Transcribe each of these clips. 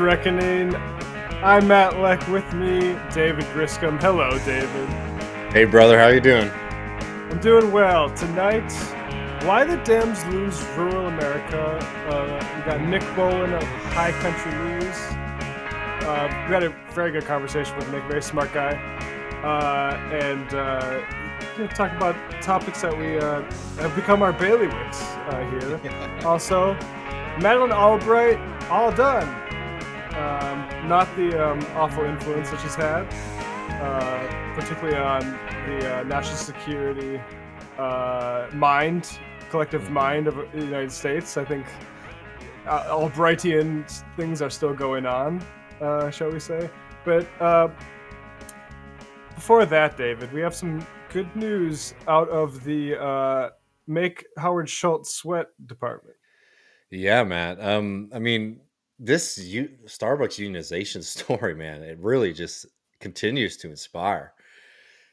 Reckoning. I'm Matt Leck. With me, David Griscom. Hello, David. Hey, brother. How you doing? I'm doing well. Tonight, why the Dems lose rural America. We got Nick Bowlin of High Country News. We had a very good conversation with Nick, very smart guy. And talk about topics that we have become our bailiwicks here. Also, Madeleine Albright, all done. Not the awful influence that she's had, particularly on the national security collective mind of the United States. I think Albrightian things are still going on, shall we say. But before that, David, we have some good news out of the Make Howard Schultz Sweat department. Yeah, Matt. This Starbucks unionization story, man, it really just continues to inspire.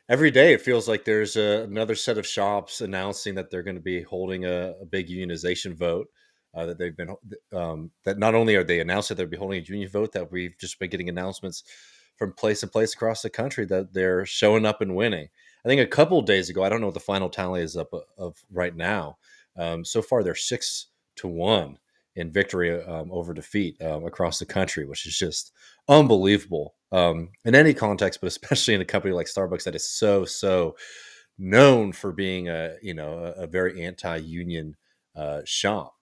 Every day, it feels like there's another set of shops announcing that they're going to be holding a big unionization vote. That they've been that not only are they announced that they'll be holding a union vote, that we've just been getting announcements from place to place across the country that they're showing up and winning. I think a couple of days ago, I don't know what the final tally is up of right now. So far, they're 6-1 in victory over defeat across the country, which is just unbelievable in any context, but especially in a company like Starbucks that is so known for being a very anti-union shop.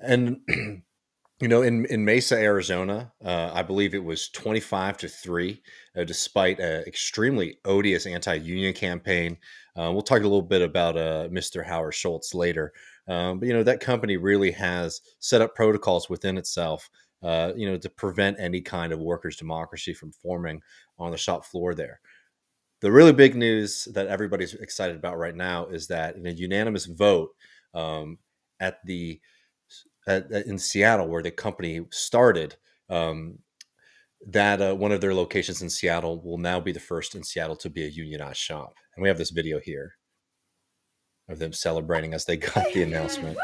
And in Mesa, Arizona, I believe it was 25-3, despite an extremely odious anti-union campaign. We'll talk a little bit about Mr. Howard Schultz later. But that company really has set up protocols within itself, to prevent any kind of workers' democracy from forming on the shop floor there. The really big news that everybody's excited about right now is that in a unanimous vote in Seattle, where the company started, that one of their locations in Seattle will now be the first in Seattle to be a unionized shop. And we have this video here of them celebrating as they got the announcement.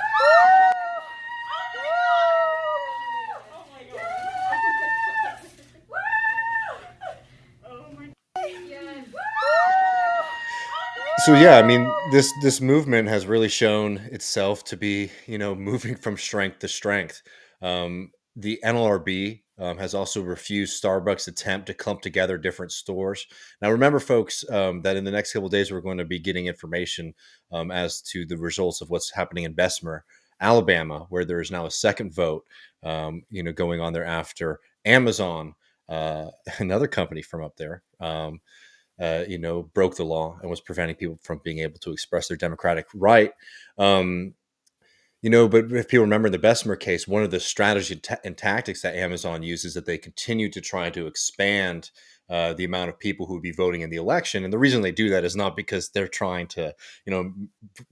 So yeah, this movement has really shown itself to be, moving from strength to strength. The NLRB has also refused Starbucks' attempt to clump together different stores. Now, remember, folks, that in the next couple of days, we're going to be getting information as to the results of what's happening in Bessemer, Alabama, where there is now a second vote, going on there after Amazon, another company from up there, broke the law and was preventing people from being able to express their democratic right. But if people remember in the Bessemer case, one of the strategy and tactics that Amazon uses is that they continue to try to expand the amount of people who would be voting in the election. And the reason they do that is not because they're trying to,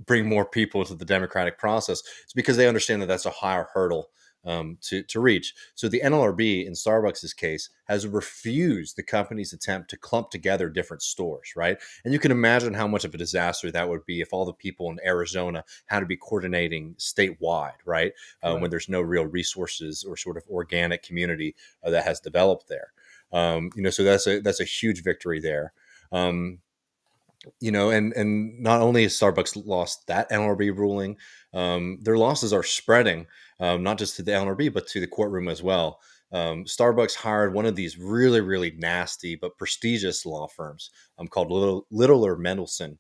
bring more people to the democratic process. It's because they understand that that's a higher hurdle to reach. So the NLRB in Starbucks' case has refused the company's attempt to clump together different stores, right? And you can imagine how much of a disaster that would be if all the people in Arizona had to be coordinating statewide, right? When there's no real resources or sort of organic community that has developed there. So that's a huge victory there. And not only has Starbucks lost that NLRB ruling, their losses are spreading, not just to the NLRB, but to the courtroom as well. Starbucks hired one of these really, really nasty but prestigious law firms called Littler Mendelson,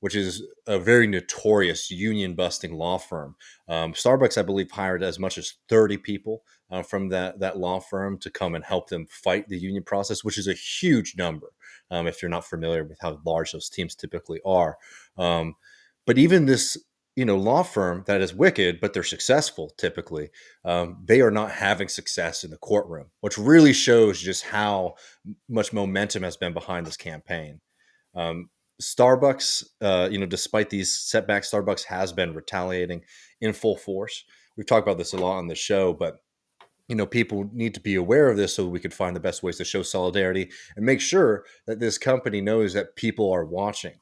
which is a very notorious union-busting law firm. Starbucks, I believe, hired as much as 30 people from that law firm to come and help them fight the union process, which is a huge number if you're not familiar with how large those teams typically are. But even this law firm that is wicked, but they're successful typically, they are not having success in the courtroom, which really shows just how much momentum has been behind this campaign. Starbucks, despite these setbacks, Starbucks has been retaliating in full force. We've talked about this a lot on the show, but people need to be aware of this so we could find the best ways to show solidarity and make sure that this company knows that people are watching.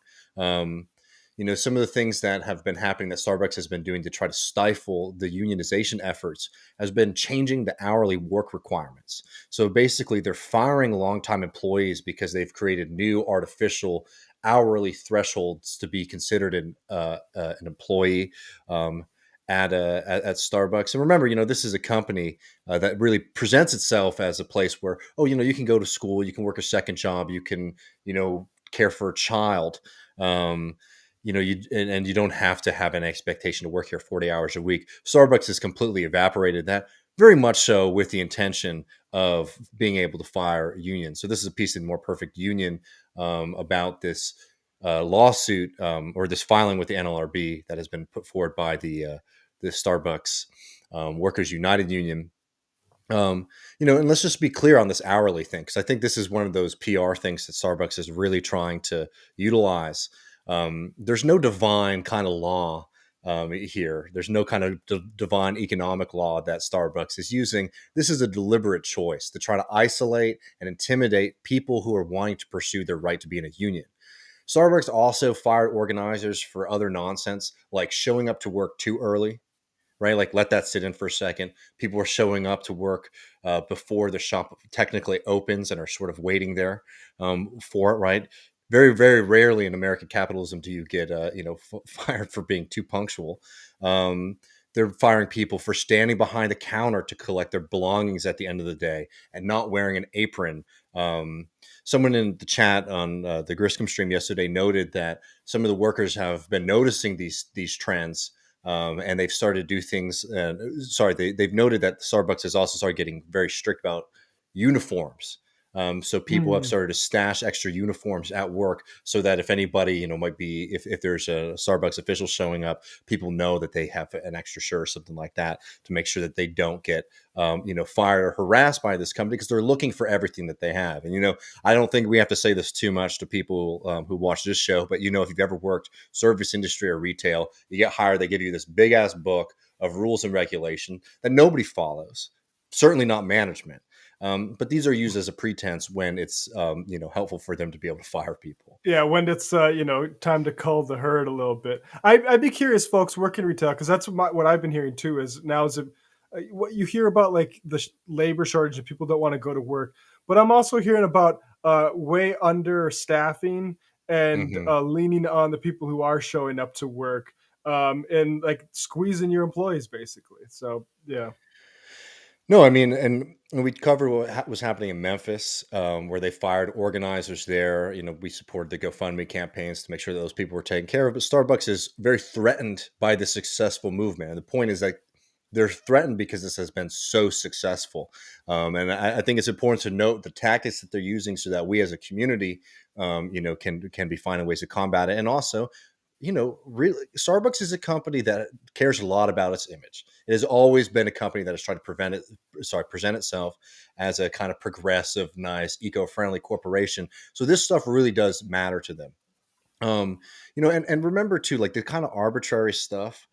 some of the things that have been happening that Starbucks has been doing to try to stifle the unionization efforts has been changing the hourly work requirements. So basically, they're firing longtime employees because they've created new artificial hourly thresholds to be considered an employee. At Starbucks. And remember, this is a company that really presents itself as a place where, you can go to school, you can work a second job, you can, care for a child. And you don't have to have an expectation to work here 40 hours a week. Starbucks has completely evaporated that, very much so with the intention of being able to fire unions. So this is a piece in More Perfect Union about this lawsuit or this filing with the NLRB that has been put forward by the Starbucks Workers United Union. And let's just be clear on this hourly thing, because I think this is one of those PR things that Starbucks is really trying to utilize. There's no divine kind of law here. There's no kind of divine economic law that Starbucks is using. This is a deliberate choice to try to isolate and intimidate people who are wanting to pursue their right to be in a union. Starbucks also fired organizers for other nonsense, like showing up to work too early, right? Like, let that sit in for a second. People are showing up to work before the shop technically opens and are sort of waiting there for it, right? Very, very rarely in American capitalism do you get, fired for being too punctual. They're firing people for standing behind the counter to collect their belongings at the end of the day and not wearing an apron. Someone in the chat on the Griscom stream yesterday noted that some of the workers have been noticing these trends. And they've started to do things. They've noted that Starbucks has also started getting very strict about uniforms. So people have started to stash extra uniforms at work so that if anybody, might be, if there's a Starbucks official showing up, people know that they have an extra shirt or something like that to make sure that they don't get, fired or harassed by this company, because they're looking for everything that they have. And, I don't think we have to say this too much to people who watch this show, but, if you've ever worked service industry or retail, you get hired, they give you this big ass book of rules and regulation that nobody follows, certainly not management. But these are used as a pretense when it's, helpful for them to be able to fire people. Yeah, when it's time to cull the herd a little bit. I'd be curious, folks, working retail, because that's what I've been hearing too. Is now is what you hear about, like the labor shortage and people don't want to go to work, but I'm also hearing about way under staffing and Mm-hmm. leaning on the people who are showing up to work, and like squeezing your employees basically. So yeah. No, I mean, and we covered what was happening in Memphis, where they fired organizers there. We supported the GoFundMe campaigns to make sure that those people were taken care of. But Starbucks is very threatened by the successful movement. And the point is that they're threatened because this has been so successful. And I think it's important to note the tactics that they're using so that we as a community, can be finding ways to combat it. And also, really, Starbucks is a company that cares a lot about its image. It has always been a company that has tried to present itself as a kind of progressive, nice, eco-friendly corporation. So this stuff really does matter to them. And remember too, like the kind of arbitrary stuff,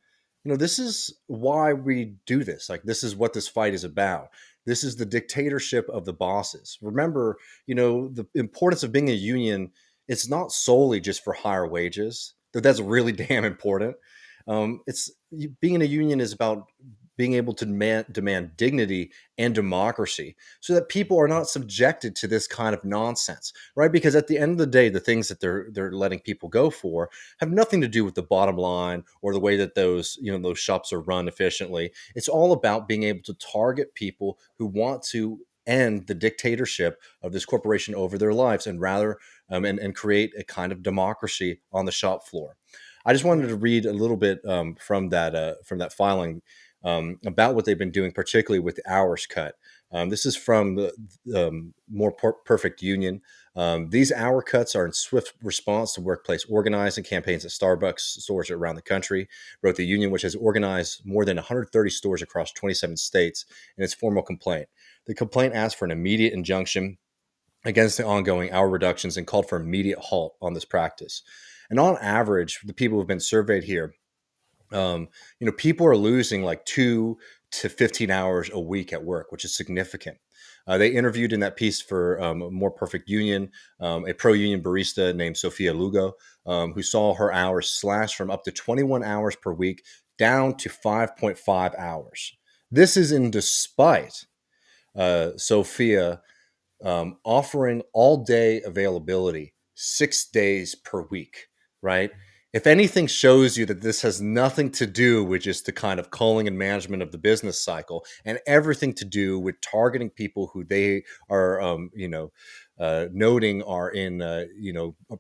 this is why we do this. Like, this is what this fight is about. This is the dictatorship of the bosses. Remember, the importance of being a union. It's not solely just for higher wages. That's really damn important. Being in a union is about being able to demand dignity and democracy so that people are not subjected to this kind of nonsense, right? Because at the end of the day, the things that they're letting people go for have nothing to do with the bottom line or the way that those shops are run efficiently. It's all about being able to target people who want to end the dictatorship of this corporation over their lives, and rather and create a kind of democracy on the shop floor. I just wanted to read a little bit from that filing about what they've been doing, particularly with the hours cut. This is from the More Perfect Union. These hour cuts are in swift response to workplace organizing campaigns at Starbucks stores around the country, wrote the union, which has organized more than 130 stores across 27 states in its formal complaint. The complaint asked for an immediate injunction against the ongoing hour reductions and called for immediate halt on this practice. And on average, the people who've been surveyed here, people are losing like 2 to 15 hours a week at work, which is significant. They interviewed in that piece for a More Perfect Union, a pro-union barista named Sophia Lugo, who saw her hours slashed from up to 21 hours per week down to 5.5 hours. This is in despite Sophia offering all day availability 6 days per week, right? If anything shows you that this has nothing to do with just the kind of culling and management of the business cycle and everything to do with targeting people who they are, noting are in,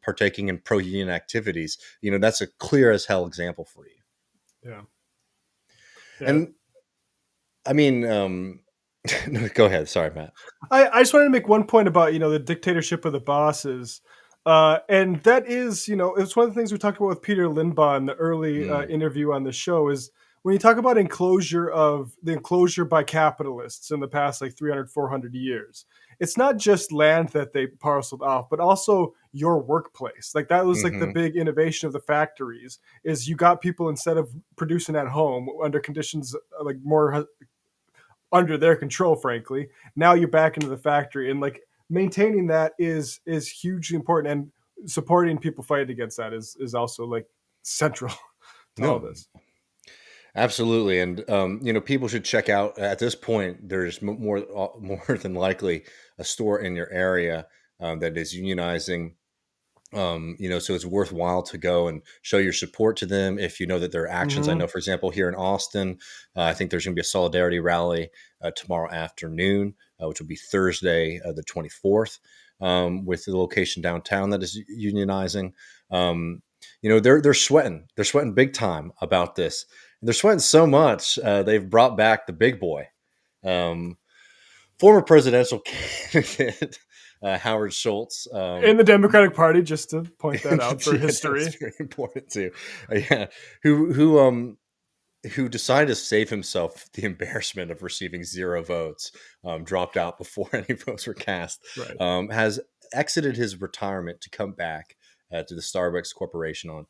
partaking in pro-union activities, that's a clear as hell example for you. Yeah. And I mean, no, go ahead. Sorry, Matt. I just wanted to make one point about, the dictatorship of the bosses. And that is, it's one of the things we talked about with Peter Limbaugh in the early interview on the show is when you talk about enclosure by capitalists in the past, like 300, 400 years, it's not just land that they parceled off, but also your workplace. Like that was like the big innovation of the factories is you got people, instead of producing at home under conditions like more under their control, frankly, now you're back into the factory, and like maintaining that is hugely important, and supporting people fighting against that is also like central to all this. Absolutely. And people should check out, at this point there's more than likely a store in your area that is unionizing. So it's worthwhile to go and show your support to them if you know that there are actions. I know, for example, here in Austin, I think there's going to be a solidarity rally tomorrow afternoon, which will be Thursday, the 24th, with the location downtown that is unionizing. They're sweating. They're sweating big time about this. They're sweating so much, they've brought back the big boy. Former presidential candidate Howard Schultz in the Democratic Party, just to point that out for history. That's very important too. Who decided to save himself the embarrassment of receiving 0 votes, dropped out before any votes were cast, right. Has exited his retirement to come back to the Starbucks Corporation on a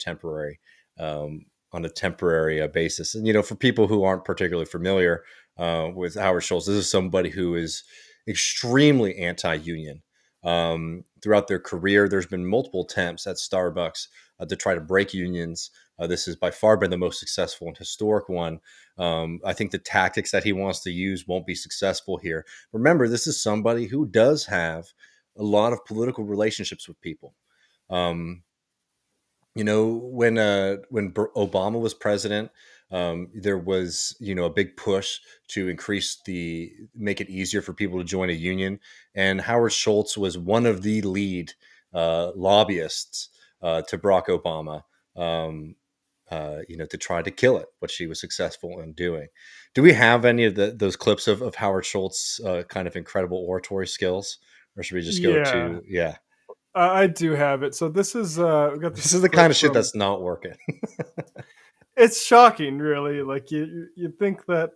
temporary basis. And for people who aren't particularly familiar with Howard Schultz, this is somebody who is extremely anti-union. Throughout their career, there's been multiple attempts at Starbucks to try to break unions. This has by far been the most successful and historic one. I think the tactics that he wants to use won't be successful here. Remember, this is somebody who does have a lot of political relationships with people. When Obama was president, there was, a big push to make it easier for people to join a union. And Howard Schultz was one of the lead lobbyists to Barack Obama, to try to kill it, which he was successful in doing. Do we have any of those clips of Howard Schultz kind of incredible oratory skills? Or should we just go to, I do have it. So this is this is the kind of shit that's not working. It's shocking, really. Like you think that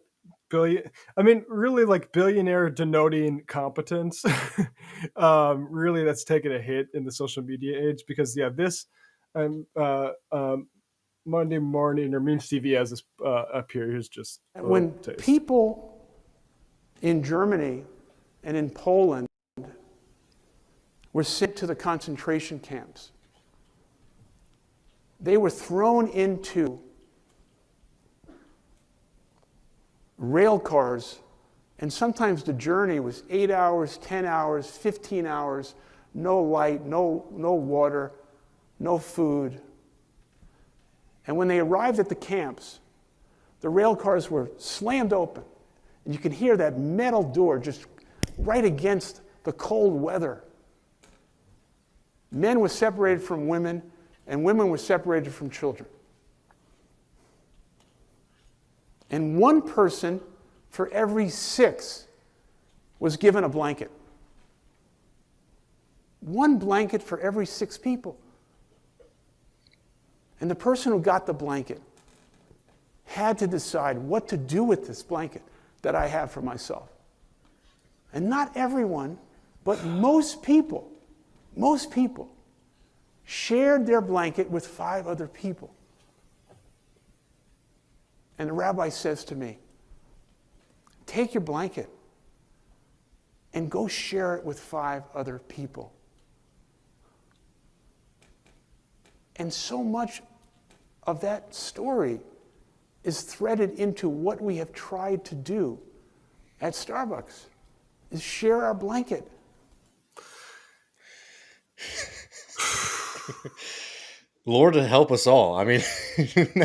billionaire denoting competence. Really, that's taken a hit in the social media age because this Monday morning or Means TV has this up here. Here's just when people in Germany and in Poland were sent to the concentration camps, they were thrown into rail cars, and sometimes the journey was 8 hours, 10 hours, 15 hours, no light, no water, no food. And when they arrived at the camps, the rail cars were slammed open, and you could hear that metal door just right against the cold weather. Men were separated from women, and women were separated from children. And 1 person for every 6 was given a blanket. 1 blanket for every 6 people. And the person who got the blanket had to decide what to do with this blanket that I have for myself. And not everyone, but most people shared their blanket with 5 other people. And the rabbi says to me, take your blanket and go share it with 5 other people. And so much of that story is threaded into what we have tried to do at Starbucks, is share our blanket. Lord to help us all. I mean,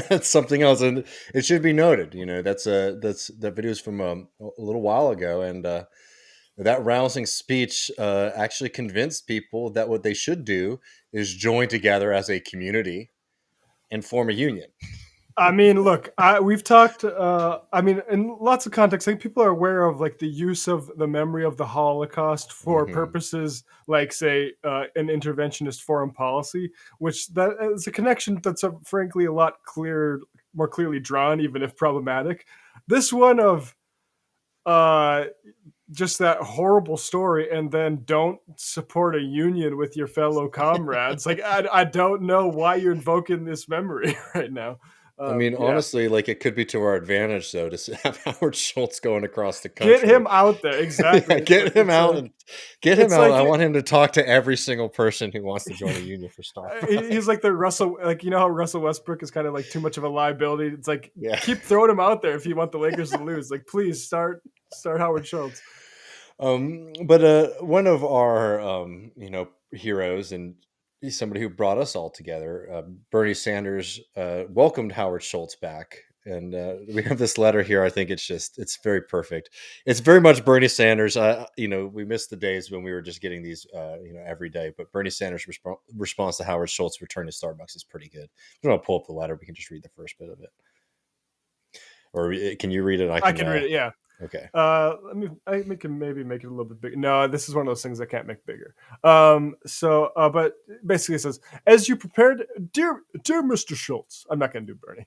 that's something else, and it should be noted. That video is from a little while ago, and that rousing speech actually convinced people that what they should do is join together as a community and form a union. I mean, look, we've talked. I mean, in lots of contexts, I think people are aware of like the use of the memory of the Holocaust for purposes like, say, an interventionist foreign policy, which that is a connection that's frankly a lot more clearly drawn, even if problematic. This one of just that horrible story, and then don't support a union with your fellow comrades. Like, I don't know why you're invoking this memory right now. I mean, honestly, like it could be to our advantage, though, to have Howard Schultz going across the country. Get him out there, exactly. Get him out. Get him out. I want him to talk to every single person who wants to join a union for Starbucks. He's like the Russell, like, you know how Russell Westbrook is kind of like too much of a liability. It's like, keep throwing him out there if you want the Lakers to lose. Like, please start Howard Schultz. But one of our heroes, and he's somebody who brought us all together, Bernie Sanders, welcomed Howard Schultz back, and we have this letter here. I think it's very perfect. It's very much Bernie Sanders. We missed the days when we were just getting these every day, but Bernie Sanders' response to Howard Schultz's return to Starbucks is pretty good. I'm going to pull up the letter. We can just read the first bit of it, or can you read it? I can read it. Yeah. Okay. I can maybe make it a little bit bigger. No, this is one of those things I can't make bigger. But basically it says, as you prepared, dear Mr. Schultz, I'm not going to do Bernie.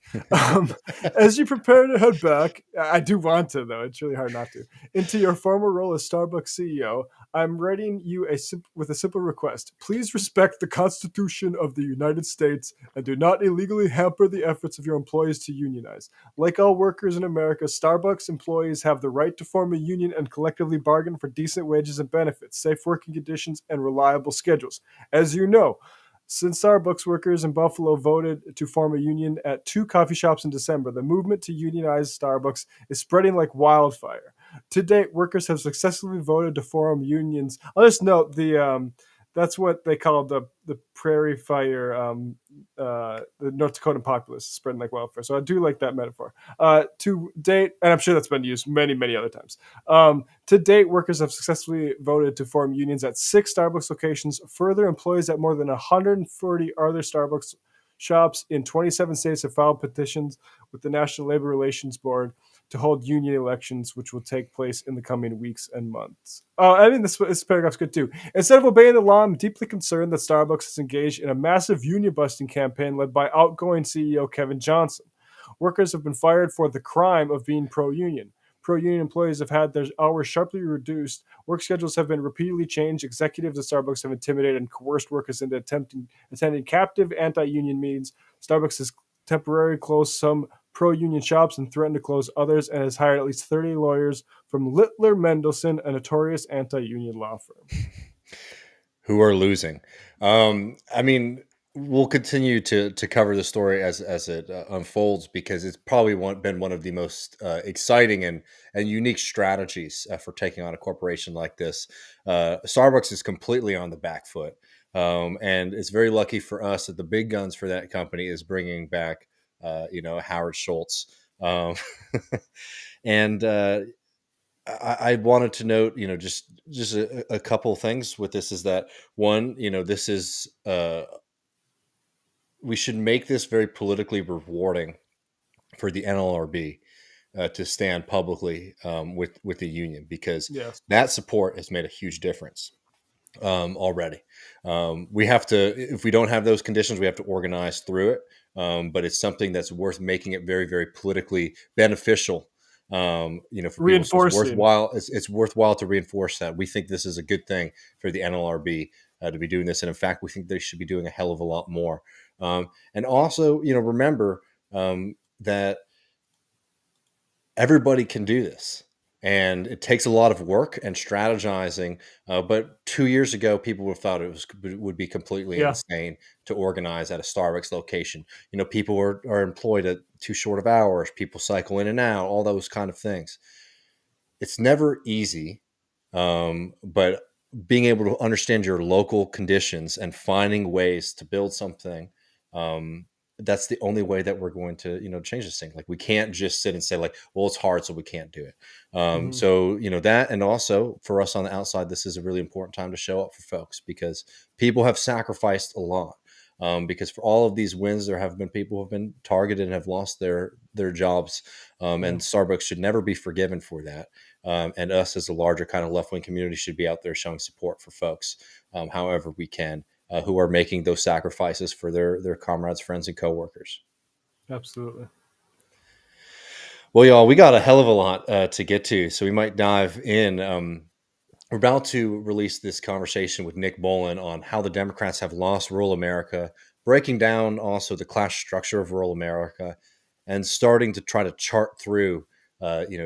As you prepare to head back, I do want to, though. It's really hard not to. Into your former role as Starbucks CEO, I'm writing you with a simple request. Please respect the Constitution of the United States and do not illegally hamper the efforts of your employees to unionize. Like all workers in America, Starbucks employees have the right to form a union and collectively bargain for decent wages and benefits, safe working conditions, and reliable schedules. As you know, since Starbucks workers in Buffalo voted to form a union at 2 coffee shops in December, the movement to unionize Starbucks is spreading like wildfire. To date, workers have successfully voted to form unions. I'll just note that's what they call the prairie fire, the North Dakotan populace spreading like wildfire. So I do like that metaphor. To date, and I'm sure that's been used many, many other times. To date, workers have successfully voted to form unions at 6 Starbucks locations. Further, employees at more than 140 other Starbucks shops in 27 states have filed petitions with the National Labor Relations Board to hold union elections, which will take place in the coming weeks and months. I mean, this paragraph's good too. Instead of obeying the law, I'm deeply concerned that Starbucks is engaged in a massive union busting campaign led by outgoing CEO Kevin Johnson. Workers have been fired for the crime of being pro-union. Pro-union employees have had their hours sharply reduced. Work schedules have been repeatedly changed. Executives at Starbucks have intimidated and coerced workers into attending captive anti-union meetings. Starbucks has temporarily closed some pro-union shops and threatened to close others, and has hired at least 30 lawyers from Littler Mendelson, a notorious anti-union law firm. Who are losing. I mean, we'll continue to cover the story as it unfolds, because it's probably been one of the most exciting and unique strategies for taking on a corporation like this. Starbucks is completely on the back foot, and it's very lucky for us that the big guns for that company is bringing back Howard Schultz. And I wanted to note, just a couple of things with this, is that one, this is we should make this very politically rewarding for the NLRB to stand publicly with the union, because that support has made a huge difference already. We have to, if we don't have those conditions, we have to organize through it. But it's something that's worth making it very, very politically beneficial. For reinforcing. It's worthwhile to reinforce that. We think this is a good thing for the NLRB to be doing this, and in fact, we think they should be doing a hell of a lot more. And also, remember that everybody can do this, And it takes a lot of work and strategizing. But 2 years ago, people would have thought would be completely Yeah. insane to organize at a Starbucks location. People are employed at too short of hours. People cycle in and out, all those kind of things. It's never easy, but being able to understand your local conditions and finding ways to build something, that's the only way that we're going to change this thing. Like, we can't just sit and say like, well, it's hard, so we can't do it. So that, and also for us on the outside, this is a really important time to show up for folks, because people have sacrificed a lot. Because for all of these wins, there have been people who have been targeted and have lost their jobs, and Starbucks should never be forgiven for that. And us as a larger kind of left-wing community should be out there showing support for folks, however we can, who are making those sacrifices for their comrades, friends, and coworkers. Absolutely. Well, y'all, we got a hell of a lot to get to, so we might dive in. We're about to release this conversation with Nick Bowlin on how the Democrats have lost rural America, breaking down also the class structure of rural America, and starting to try to chart through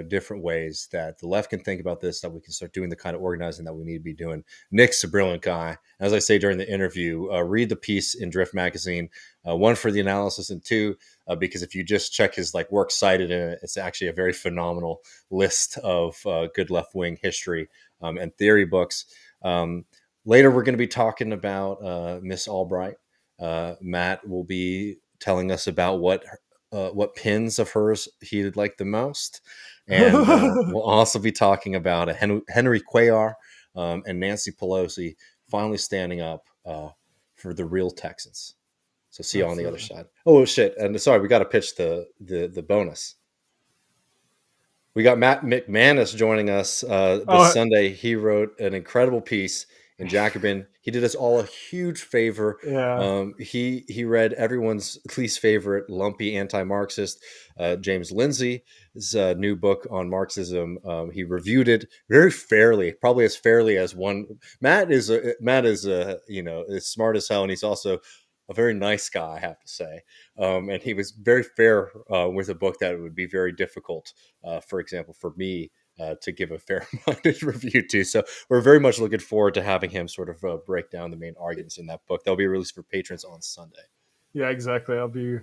different ways that the left can think about this, that we can start doing the kind of organizing that we need to be doing. Nick's a brilliant guy. As I say during the interview, read the piece in Drift Magazine, one for the analysis, and two, because if you just check his works cited in it, it's actually a very phenomenal list of good left-wing history and theory books. Later, we're going to be talking about Miss Albright. Matt will be telling us about what pins of hers he would like the most. And we'll also be talking about Henry Cuellar and Nancy Pelosi finally standing up for the real Texans. So see you on the other side. Oh, shit. And sorry, we got to pitch the bonus. We got Matt Mcmanus joining us this Sunday. He wrote an incredible piece in Jacobin. He did us all a huge favor. Yeah. He read everyone's least favorite lumpy anti-Marxist, James Lindsay's new book on Marxism. He reviewed it very fairly, probably as fairly as one. Matt is is smart as hell, and he's also a very nice guy, I have to say. And he was very fair with a book that would be very difficult, for example, for me to give a fair-minded review to. So we're very much looking forward to having him sort of break down the main arguments in that book. That'll be released for patrons on Sunday. Yeah, exactly. I'll be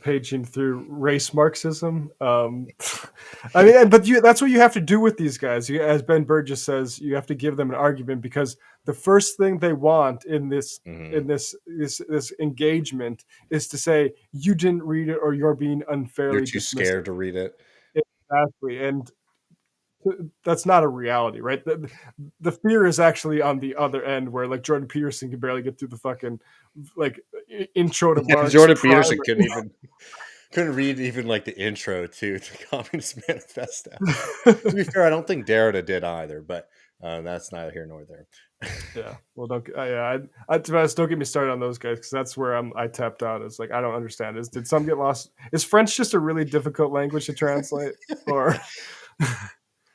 paging through race Marxism. I mean, but that's what you have to do with these guys. As Ben Burgess says, you have to give them an argument, because the first thing they want in this this engagement is to say you didn't read it, or you're being unfairly You're too scared to read it. Exactly. And that's not a reality, right? The fear is actually on the other end, where Jordan Peterson can barely get through the fucking intro to Marx. Jordan Peterson couldn't read even the intro to the Communist Manifesto. To be fair, I don't think Derrida did either, but that's neither here nor there. Yeah, well, don't. To be honest, don't get me started on those guys, because that's where I tapped out. It's I don't understand. Did some get lost? Is French just a really difficult language to translate, or?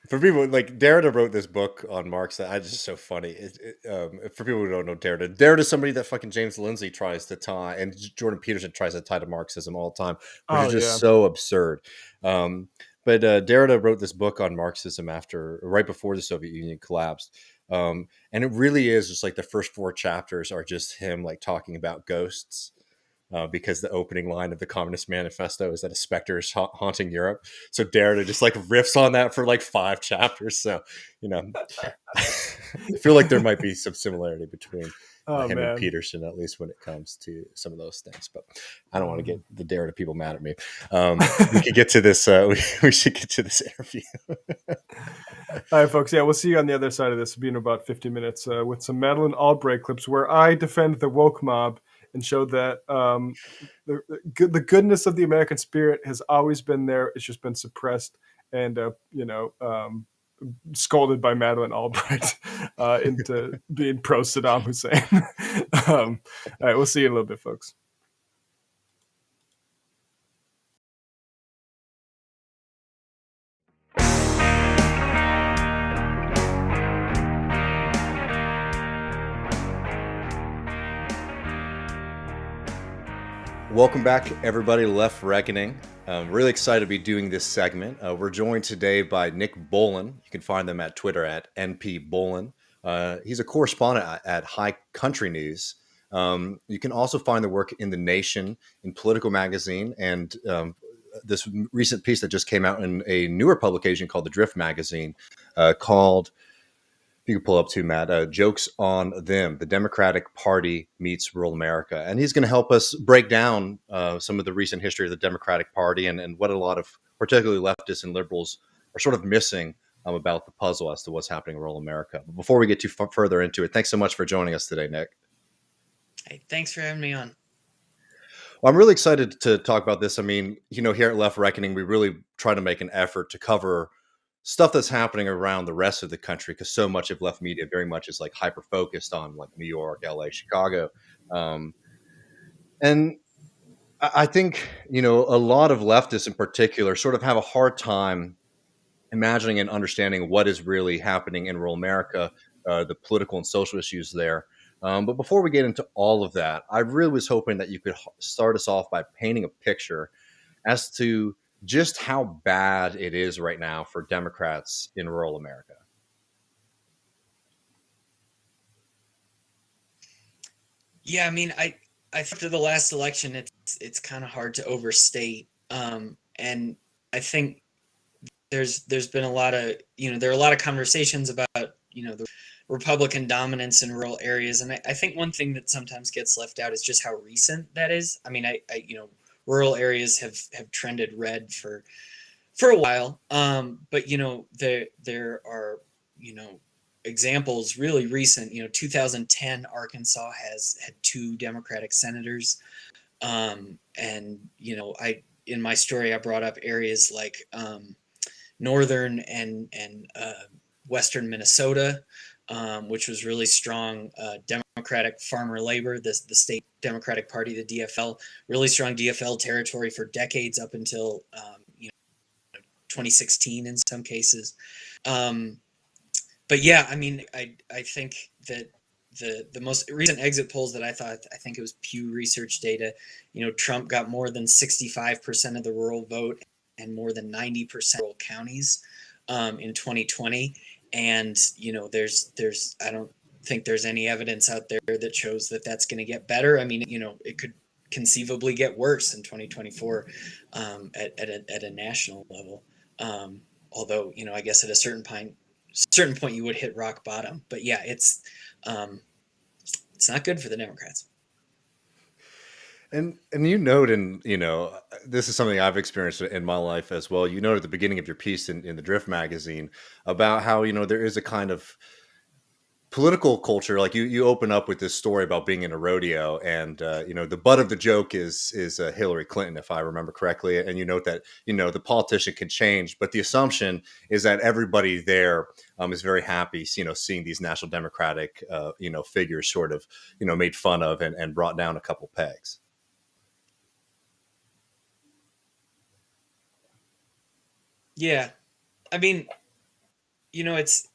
For people, Derrida wrote this book on Marx that is just so funny. For people who don't know Derrida is somebody that fucking James Lindsay tries to tie, and Jordan Peterson tries to tie to Marxism all the time, which is just so absurd. But Derrida wrote this book on Marxism right before the Soviet Union collapsed. And it really is just the first 4 chapters are just him talking about ghosts. Because the opening line of the Communist Manifesto is that a specter is haunting Europe. So Derrida just riffs on that for 5 chapters. So, I feel like there might be some similarity between him and Peterson, at least when it comes to some of those things. But I don't want to get the Derrida people mad at me. We could get to this. We should get to this interview. All right, folks. Yeah, we'll see you on the other side of this. It'll be in about 50 minutes with some Madeleine Albright clips where I defend the woke mob and show that the goodness of the American spirit has always been there. It's just been suppressed and, scolded by Madeleine Albright into being pro-Saddam Hussein. All right, we'll see you in a little bit, folks. Welcome back, everybody, to Left Reckoning. Really excited to be doing this segment. We're joined today by Nick Bowlin. You can find them at Twitter at NPBowlin. He's a correspondent at High Country News. You can also find the work in The Nation, in Political Magazine, and this recent piece that just came out in a newer publication called The Drift Magazine, called, you can pull up too, Matt, Jokes on Them, the Democratic Party meets rural America. And he's going to help us break down some of the recent history of the Democratic Party and what a lot of particularly leftists and liberals are sort of missing about the puzzle as to what's happening in rural America. But before we get too further into it, thanks so much for joining us today, Nick. Hey, thanks for having me on. Well, I'm really excited to talk about this. I mean, here at Left Reckoning, we really try to make an effort to cover stuff that's happening around the rest of the country, because so much of left media very much is like hyper focused on like New York, LA, Chicago. And I think, a lot of leftists in particular sort of have a hard time imagining and understanding what is really happening in rural America, the political and social issues there. But before we get into all of that, I really was hoping that you could start us off by painting a picture as to just how bad it is right now for Democrats in rural America. Yeah, I mean, I after the last election, it's kind of hard to overstate, and I think there's been a lot of there are a lot of conversations about the Republican dominance in rural areas, and I think one thing that sometimes gets left out is just how recent that is. I mean, I rural areas have trended red for a while, but there are examples really recent. 2010 Arkansas had 2 Democratic senators, and I in my story I brought up areas like northern and western Minnesota, which was really strong Democratic farmer labor, the state Democratic Party, the DFL, really strong DFL territory for decades up until 2016 in some cases. But yeah, I mean, I think that the most recent exit polls that I think it was Pew Research data, Trump got more than 65% of the rural vote and more than 90% rural counties in 2020. And there's I don't think there's any evidence out there that shows that that's going to get better. I mean, it could conceivably get worse in 2024 at a national level. Although I guess at a certain point you would hit rock bottom. But yeah, it's not good for the Democrats. And you note, and this is something I've experienced in my life as well. You note at the beginning of your piece in the Drift magazine about how there is a kind of political culture. Like you open up with this story about being in a rodeo, and the butt of the joke is Hillary Clinton, if I remember correctly. And you note that the politician can change, but the assumption is that everybody there is very happy, seeing these national Democratic figures sort of made fun of and brought down a couple pegs. Yeah, I mean, it's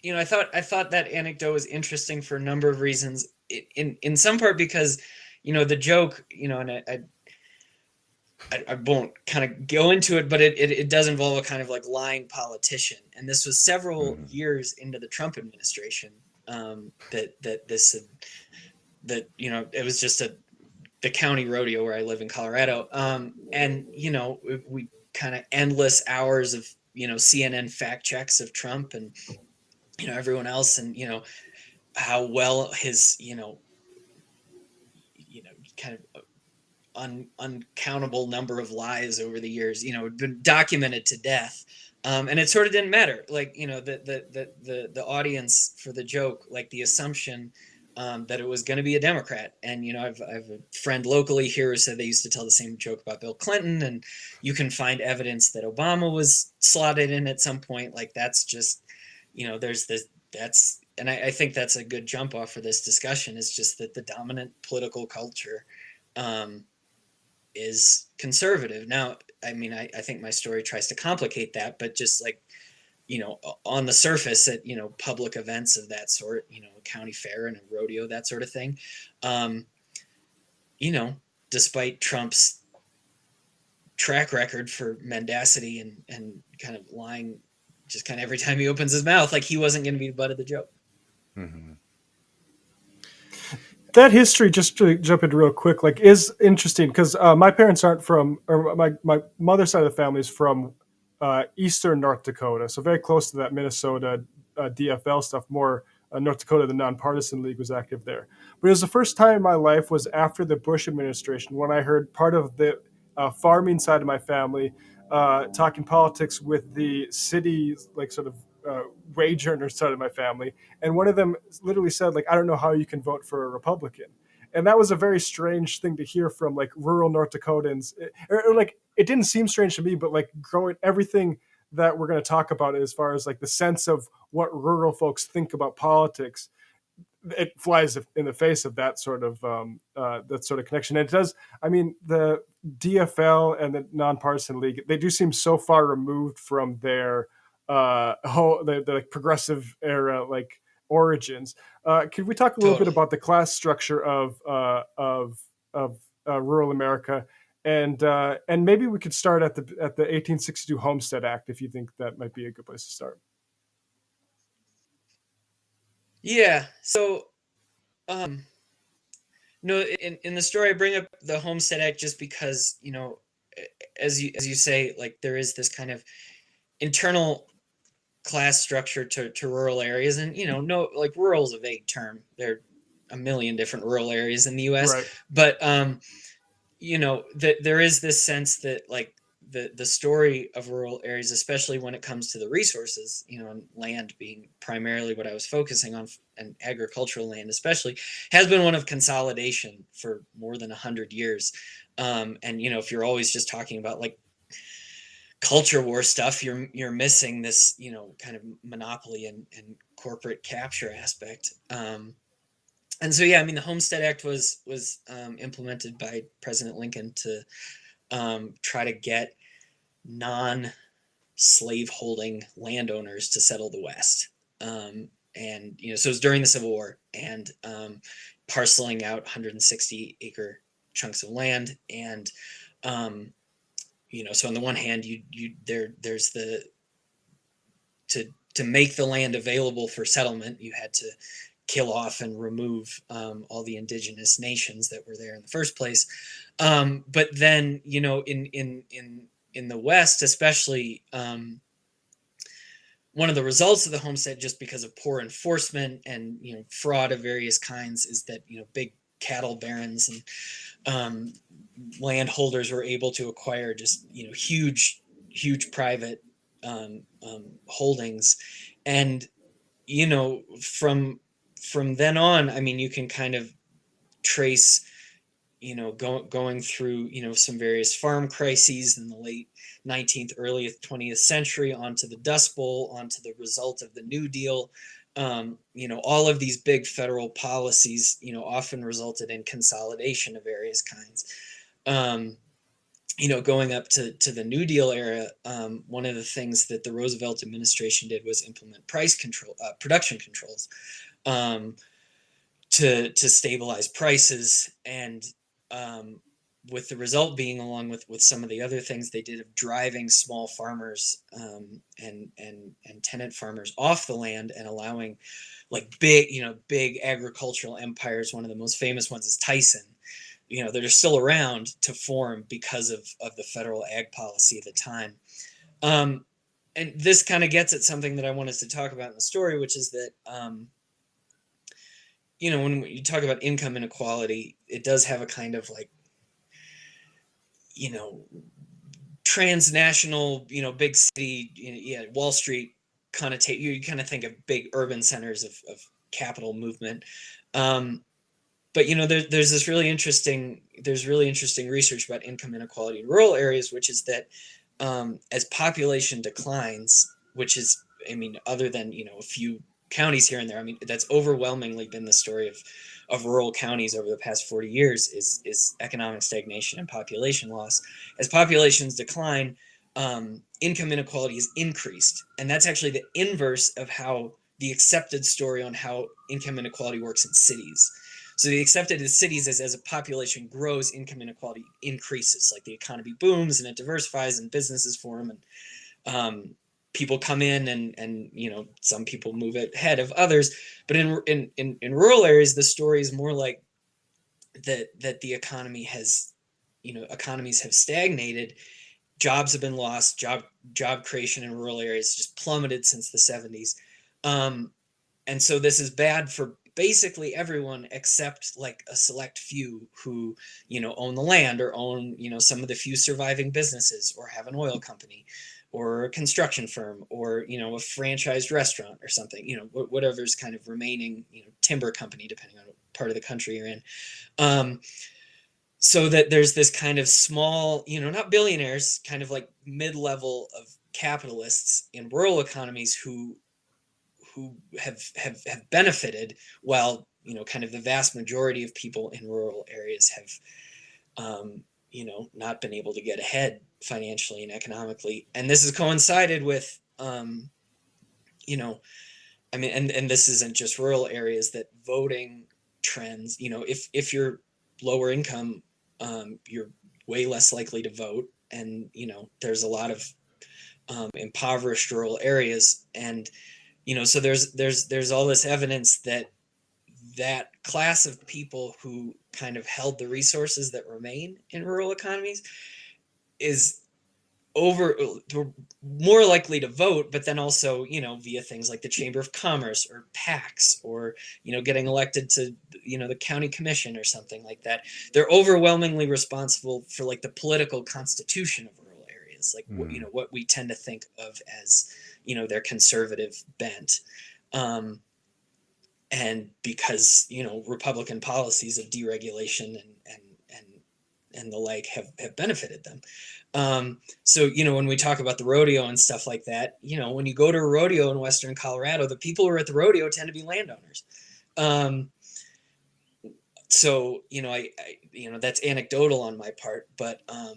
I thought that anecdote was interesting for a number of reasons. In some part because the joke, and I won't kind of go into it, but it does involve a kind of like lying politician, and this was several years into the Trump administration that it was just the county rodeo where I live in Colorado, and we kind of endless hours of CNN fact checks of Trump and everyone else, and how well his kind of uncountable number of lies over the years had been documented to death, and it sort of didn't matter, like the audience for the joke, like the assumption that it was going to be a Democrat. And I've a friend locally here who said they used to tell the same joke about Bill Clinton, and you can find evidence that Obama was slotted in at some point. Like that's just there's this, and I think that's a good jump off for this discussion, is just that the dominant political culture is conservative. Now, I mean, I think my story tries to complicate that, but just like, on the surface at, public events of that sort, a county fair and a rodeo, that sort of thing, despite Trump's track record for mendacity and kind of lying just kind of every time he opens his mouth, like he wasn't going to be the butt of the joke. Mm-hmm. That history, just to jump in real quick, like is interesting because my parents aren't from, or my mother's side of the family is from eastern North Dakota, so very close to that Minnesota DFL stuff. More North Dakota, the nonpartisan league was active there. But it was the first time in my life was after the Bush administration when I heard part of the farming side of my family talking politics with the city, like sort of wage earner side of my family, and one of them literally said, like, I don't know how you can vote for a Republican. And that was a very strange thing to hear from like rural North Dakotans. Or, like it didn't seem strange to me, but like growing everything that we're going to talk about as far as like the sense of what rural folks think about politics, it flies in the face of that sort of connection. And it does. I mean, the DFL and the nonpartisan league, they do seem so far removed from their whole the like progressive era like origins. Could we talk a little bit about the class structure of rural America, and maybe we could start at the 1862 Homestead Act, if you think that might be a good place to start. Yeah. So, no, in the story, I bring up the Homestead Act just because, you know, as you say, like there is this kind of internal class structure to rural areas, and you know, no, like rural is a vague term. There are a million different rural areas in the U.S., right. But you know, that there is this sense that like the story of rural areas, especially when it comes to the resources, you know, and land being primarily what I was focusing on, and agricultural land especially, has been one of consolidation for more than 100 years. And you know, if you're always just talking about like culture war stuff, you're missing this, you know, kind of monopoly and corporate capture aspect. And so, yeah, I mean, the Homestead Act was implemented by President Lincoln to try to get non-slaveholding landowners to settle the West. And, you know, so it was during the Civil War, and parceling out 160-acre chunks of land. And, you know, so on the one hand, there's the, to make the land available for settlement, you had to kill off and remove all the indigenous nations that were there in the first place. But then, you know, in the West, especially, one of the results of the homestead, just because of poor enforcement and, you know, fraud of various kinds, is that, you know, big cattle barons and landholders were able to acquire just, you know, huge private holdings. And, you know, from then on, I mean, you can kind of trace, you know, going through, you know, some various farm crises in the late 19th, early 20th century, onto the Dust Bowl, onto the result of the New Deal. You know, all of these big federal policies, you know, often resulted in consolidation of various kinds. You know, going up to the New Deal era, one of the things that the Roosevelt administration did was implement production controls, to stabilize prices, and with the result being, along with some of the other things they did, of driving small farmers and tenant farmers off the land, and allowing like big agricultural empires. One of the most famous ones is Tyson. You know, that are still around to form because of the federal ag policy at the time. And this kind of gets at something that I want us to talk about in the story, which is that, you know, when you talk about income inequality, it does have a kind of like, you know, transnational, you know, big city, you know, Wall Street connotate. You kind of think of big urban centers of capital movement. But, you know, there's this really interesting research about income inequality in rural areas, which is that as population declines, which is, I mean, other than, you know, a few counties here and there, I mean, that's overwhelmingly been the story of rural counties over the past 40 years, is economic stagnation and population loss. As populations decline, income inequality is increased. And that's actually the inverse of how the accepted story on how income inequality works in cities. So the accepted as cities is as a population grows, income inequality increases. Like the economy booms and it diversifies and businesses form and people come in and some people move ahead of others. But in rural areas, the story is more like that the economy has, economies have stagnated. Jobs have been lost. Job creation in rural areas just plummeted since the 70s. And so this is bad for basically everyone except like a select few who, own the land or own, some of the few surviving businesses or have an oil company or a construction firm or, a franchised restaurant or something, whatever's kind of remaining, timber company, depending on what part of the country you're in. So that there's this kind of small, not billionaires, kind of like mid-level of capitalists in rural economies who have benefited, while kind of the vast majority of people in rural areas have not been able to get ahead financially and economically. And this has coincided with and this isn't just rural areas, that voting trends, if you're lower income, you're way less likely to vote. And there's a lot of impoverished rural areas, and so there's all this evidence that class of people who kind of held the resources that remain in rural economies is more likely to vote, but then also via things like the Chamber of Commerce or PACs or getting elected to the county commission or something like that. They're overwhelmingly responsible for like the political constitution of rural areas, like what we tend to think of as their conservative bent. And because Republican policies of deregulation and the like have benefited them. So when we talk about the rodeo and stuff like that, when you go to a rodeo in Western Colorado, the people who are at the rodeo tend to be landowners. So I that's anecdotal on my part, but I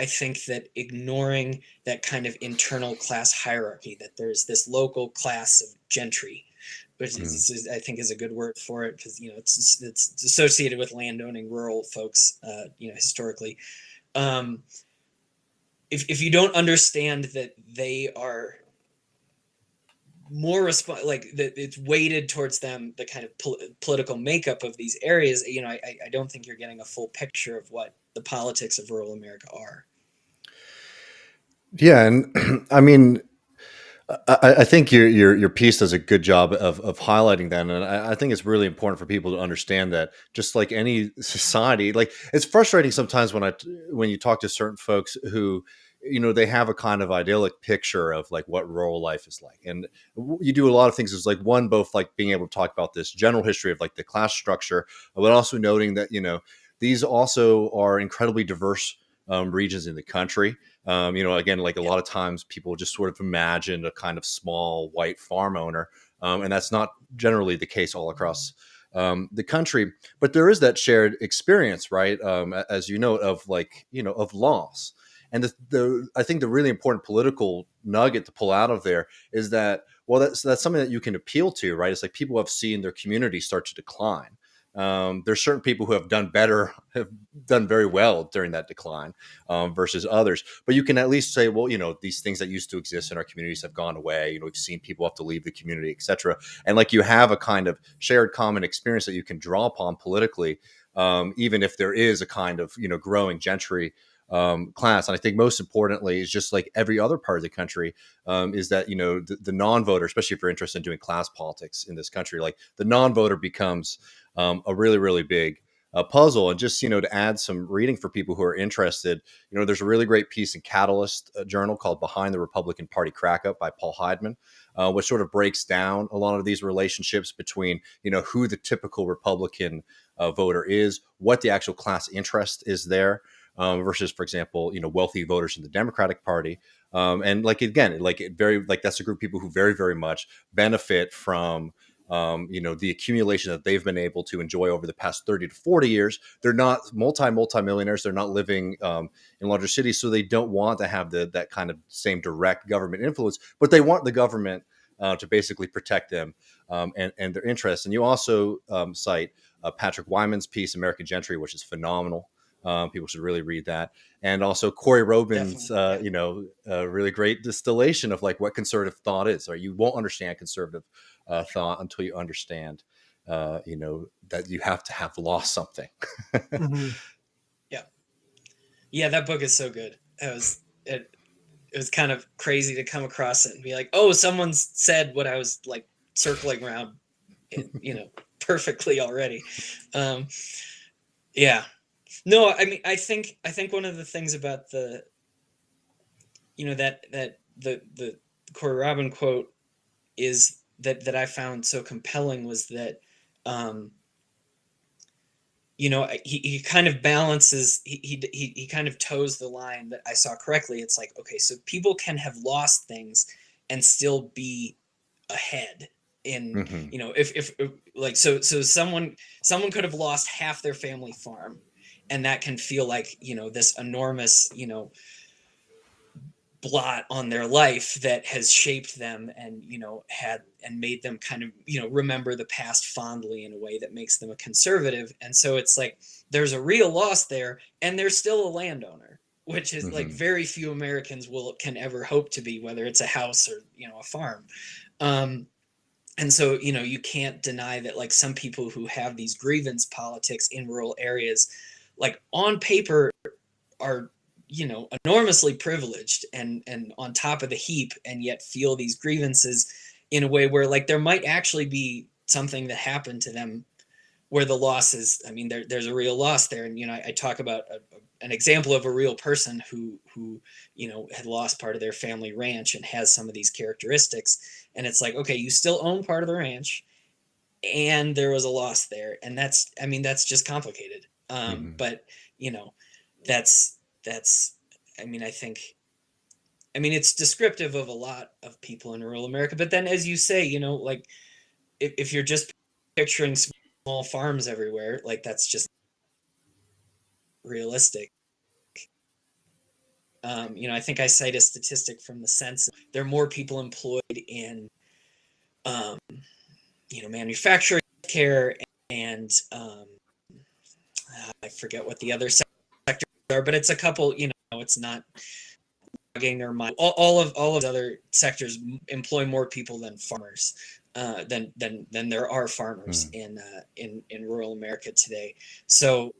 think that ignoring that kind of internal class hierarchy, that there's this local class of gentry, which is, I think, is a good word for it, because it's associated with landowning rural folks, historically. If you don't understand that they are more like that, it's weighted towards them, the kind of political makeup of these areas, I don't think you're getting a full picture of what the politics of rural America are. Yeah, and I mean, I think your piece does a good job of highlighting that, and I think it's really important for people to understand that, just like any society, like it's frustrating sometimes when you talk to certain folks who they have a kind of idyllic picture of like what rural life is like, and you do a lot of things. Is like one, both like being able to talk about this general history of like the class structure, but also noting that these also are incredibly diverse regions in the country. Again, like a lot of times people just sort of imagine a kind of small white farm owner, and that's not generally the case all across the country. But there is that shared experience, right? As you know, of like of loss. And I think the really important political nugget to pull out of there is that, well, that's something that you can appeal to, right? It's like people have seen their community start to decline. There's certain people who have done very well during that decline versus others. But you can at least say, well, these things that used to exist in our communities have gone away. We've seen people have to leave the community, et cetera. And like you have a kind of shared common experience that you can draw upon politically, even if there is a kind of, growing gentry class. And I think most importantly is just like every other part of the country, is that, the non-voter, especially if you're interested in doing class politics in this country, like the non-voter becomes a really, really big puzzle. And just, to add some reading for people who are interested, there's a really great piece in Catalyst journal called Behind the Republican Party Crack-Up by Paul Heidman, which sort of breaks down a lot of these relationships between, who the typical Republican voter is, what the actual class interest is there, versus, for example, wealthy voters in the Democratic Party. And like, again, like that's a group of people who very, very much benefit from, the accumulation that they've been able to enjoy over the past 30 to 40 years. They're not multimillionaires. They're not living in larger cities. So they don't want to have that kind of same direct government influence, but they want the government to basically protect them and their interests. And you also cite Patrick Wyman's piece, American Gentry, which is phenomenal. People should really read that. And also Corey Robin's, really great distillation of like what conservative thought is. Or you won't understand conservative thought until you understand, that you have to have lost something. Mm-hmm. Yeah, that book is so good. It was kind of crazy to come across it and be like, oh, someone said what I was like circling around, perfectly already. Yeah. No, I mean, I think one of the things about the Corey Robin quote is that I found so compelling was that, he kind of balances, he kind of toes the line that I saw correctly. It's like, okay, so people can have lost things and still be ahead in, if like, so someone could have lost half their family farm, and that can feel like, this enormous, blot on their life that has shaped them and, made them kind of, remember the past fondly in a way that makes them a conservative. And so it's like, there's a real loss there, and there's still a landowner, which is like very few Americans can ever hope to be, whether it's a house or, a farm. And so, you can't deny that, like, some people who have these grievance politics in rural areas, like on paper are, enormously privileged and on top of the heap, and yet feel these grievances in a way where, like, there might actually be something that happened to them where the loss is, I mean, there's a real loss there. And, I talk about an example of a real person who, had lost part of their family ranch and has some of these characteristics. And it's like, okay, you still own part of the ranch and there was a loss there. And that's just complicated. But, that's, it's descriptive of a lot of people in rural America. But then, as you say, like, if you're just picturing small farms everywhere, like, that's just realistic. I think I cite a statistic from the census. There are more people employed in, manufacturing, care, and I forget what the other sectors are, but it's a couple. It's not or all of the other sectors employ more people than farmers, than there are farmers in rural America today. So,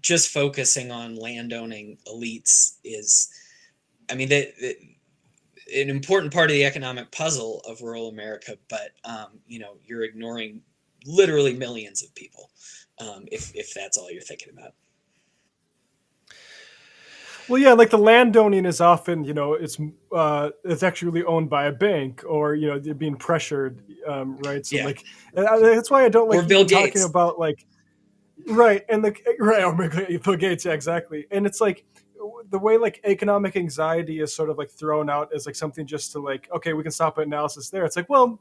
just focusing on landowning elites is, an important part of the economic puzzle of rural America, but you're ignoring literally millions of people, if that's all you're thinking about. Well, yeah, like the landowning is often, it's actually owned by a bank, or they're being pressured, right? So that's why I don't like Bill talking Gates. about like, right, and or Bill Gates, yeah, exactly. And it's like the way like economic anxiety is sort of like thrown out as like something just to like, okay, we can stop at analysis there. It's like, well,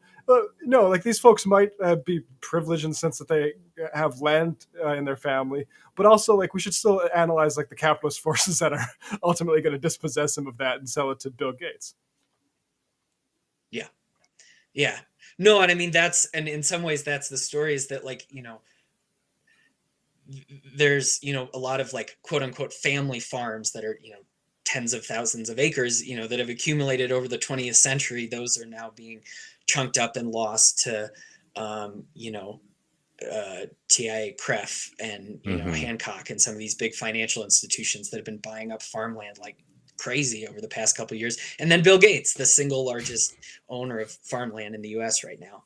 no, like these folks might be privileged in the sense that they have land in their family, but also like we should still analyze like the capitalist forces that are ultimately going to dispossess them of that and sell it to Bill Gates. Yeah. No, and and in some ways that's the story, is that, like, there's, a lot of like quote unquote family farms that are, tens of thousands of acres, that have accumulated over the 20th century. Those are now being chunked up and lost to, TIA Cref and, Hancock and some of these big financial institutions that have been buying up farmland like crazy over the past couple of years. And then Bill Gates, the single largest owner of farmland in the US right now.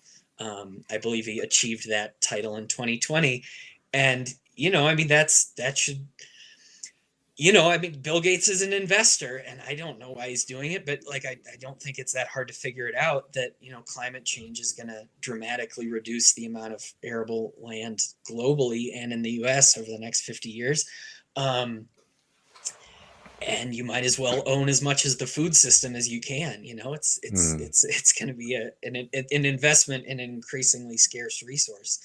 I believe he achieved that title in 2020. And, that should, Bill Gates is an investor, and I don't know why he's doing it, but like, I don't think it's that hard to figure it out that, climate change is going to dramatically reduce the amount of arable land globally and in the US over the next 50 years. And you might as well own as much as the food system as you can. It's going to be an investment in an increasingly scarce resource.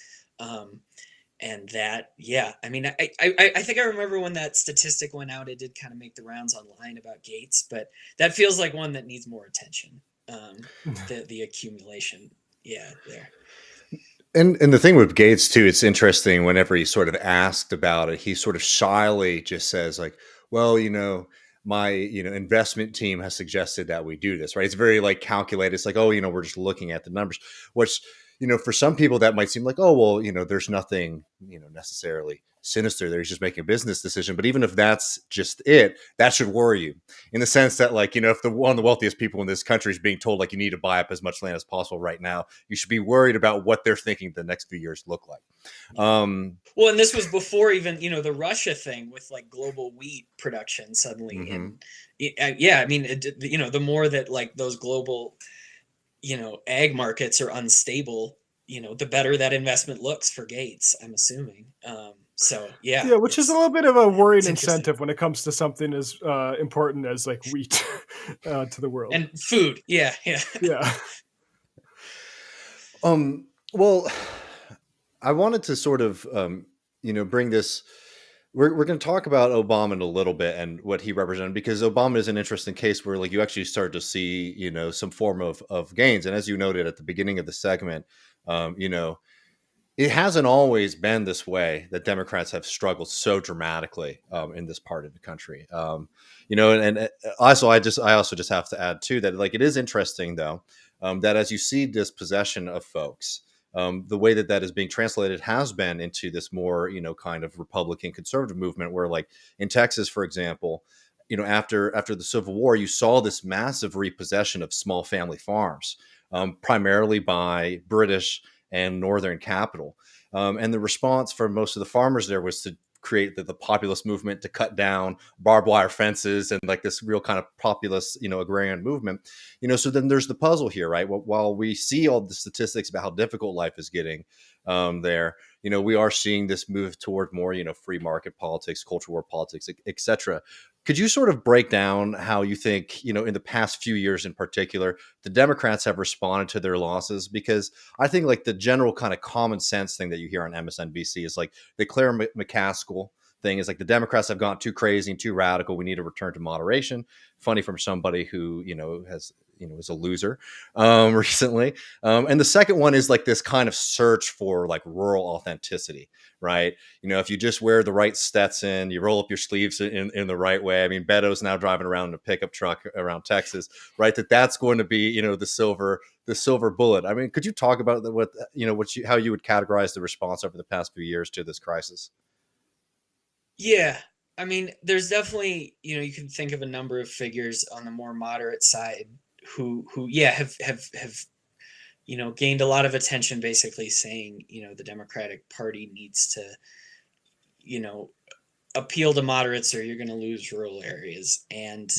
And that, I think I remember when that statistic went out, it did kind of make the rounds online about Gates, but that feels like one that needs more attention. the accumulation. Yeah, there. And the thing with Gates too, it's interesting. Whenever he's sort of asked about it, he sort of shyly just says like, "Well, my investment team has suggested that we do this." Right? It's very like calculated. It's like, "Oh, we're just looking at the numbers," which for some people that might seem like, "Oh, well, there's nothing necessarily sinister there. He's just making a business decision." But even if that's just it, that should worry you in the sense that like if one of the wealthiest people in this country is being told like you need to buy up as much land as possible right now, you should be worried about what they're thinking the next few years look like. Well, and this was before even the Russia thing with like global wheat production suddenly, and yeah, I mean the more that like those global ag markets are unstable, the better that investment looks for Gates, I'm assuming. So yeah, which is a little bit of a worried incentive when it comes to something as important as like wheat to the world and food. Yeah. Well, I wanted to sort of bring this. We're going to talk about Obama in a little bit and what he represented, because Obama is an interesting case where like you actually start to see some form of gains, and as you noted at the beginning of the segment, it hasn't always been this way that Democrats have struggled so dramatically in this part of the country. And also I also just have to add too that like it is interesting though that as you see dispossession of folks, the way that is being translated has been into this more kind of Republican conservative movement where like in Texas, for example, after the Civil War, you saw this massive repossession of small family farms, primarily by British and Northern capital. And the response from most of the farmers there was to create the populist movement to cut down barbed wire fences and like this real kind of populist, agrarian movement. So then there's the puzzle here, right? While we see all the statistics about how difficult life is getting there, we are seeing this move toward more, free market politics, culture war politics, et cetera. Could you sort of break down how you think, in the past few years in particular, the Democrats have responded to their losses? Because I think like the general kind of common sense thing that you hear on MSNBC is like the Claire McCaskill thing is like the Democrats have gone too crazy and too radical. We need to return to moderation. Funny from somebody who, was a loser recently. And the second one is like this kind of search for like rural authenticity, right? If you just wear the right Stetson, you roll up your sleeves in the right way. I mean, Beto's now driving around in a pickup truck around Texas, right? That's going to be, the silver bullet. I mean, could you talk about how you would categorize the response over the past few years to this crisis? Yeah. I mean, there's definitely, you can think of a number of figures on the more moderate side who have gained a lot of attention, basically saying, the Democratic Party needs to, appeal to moderates or you're going to lose rural areas. And,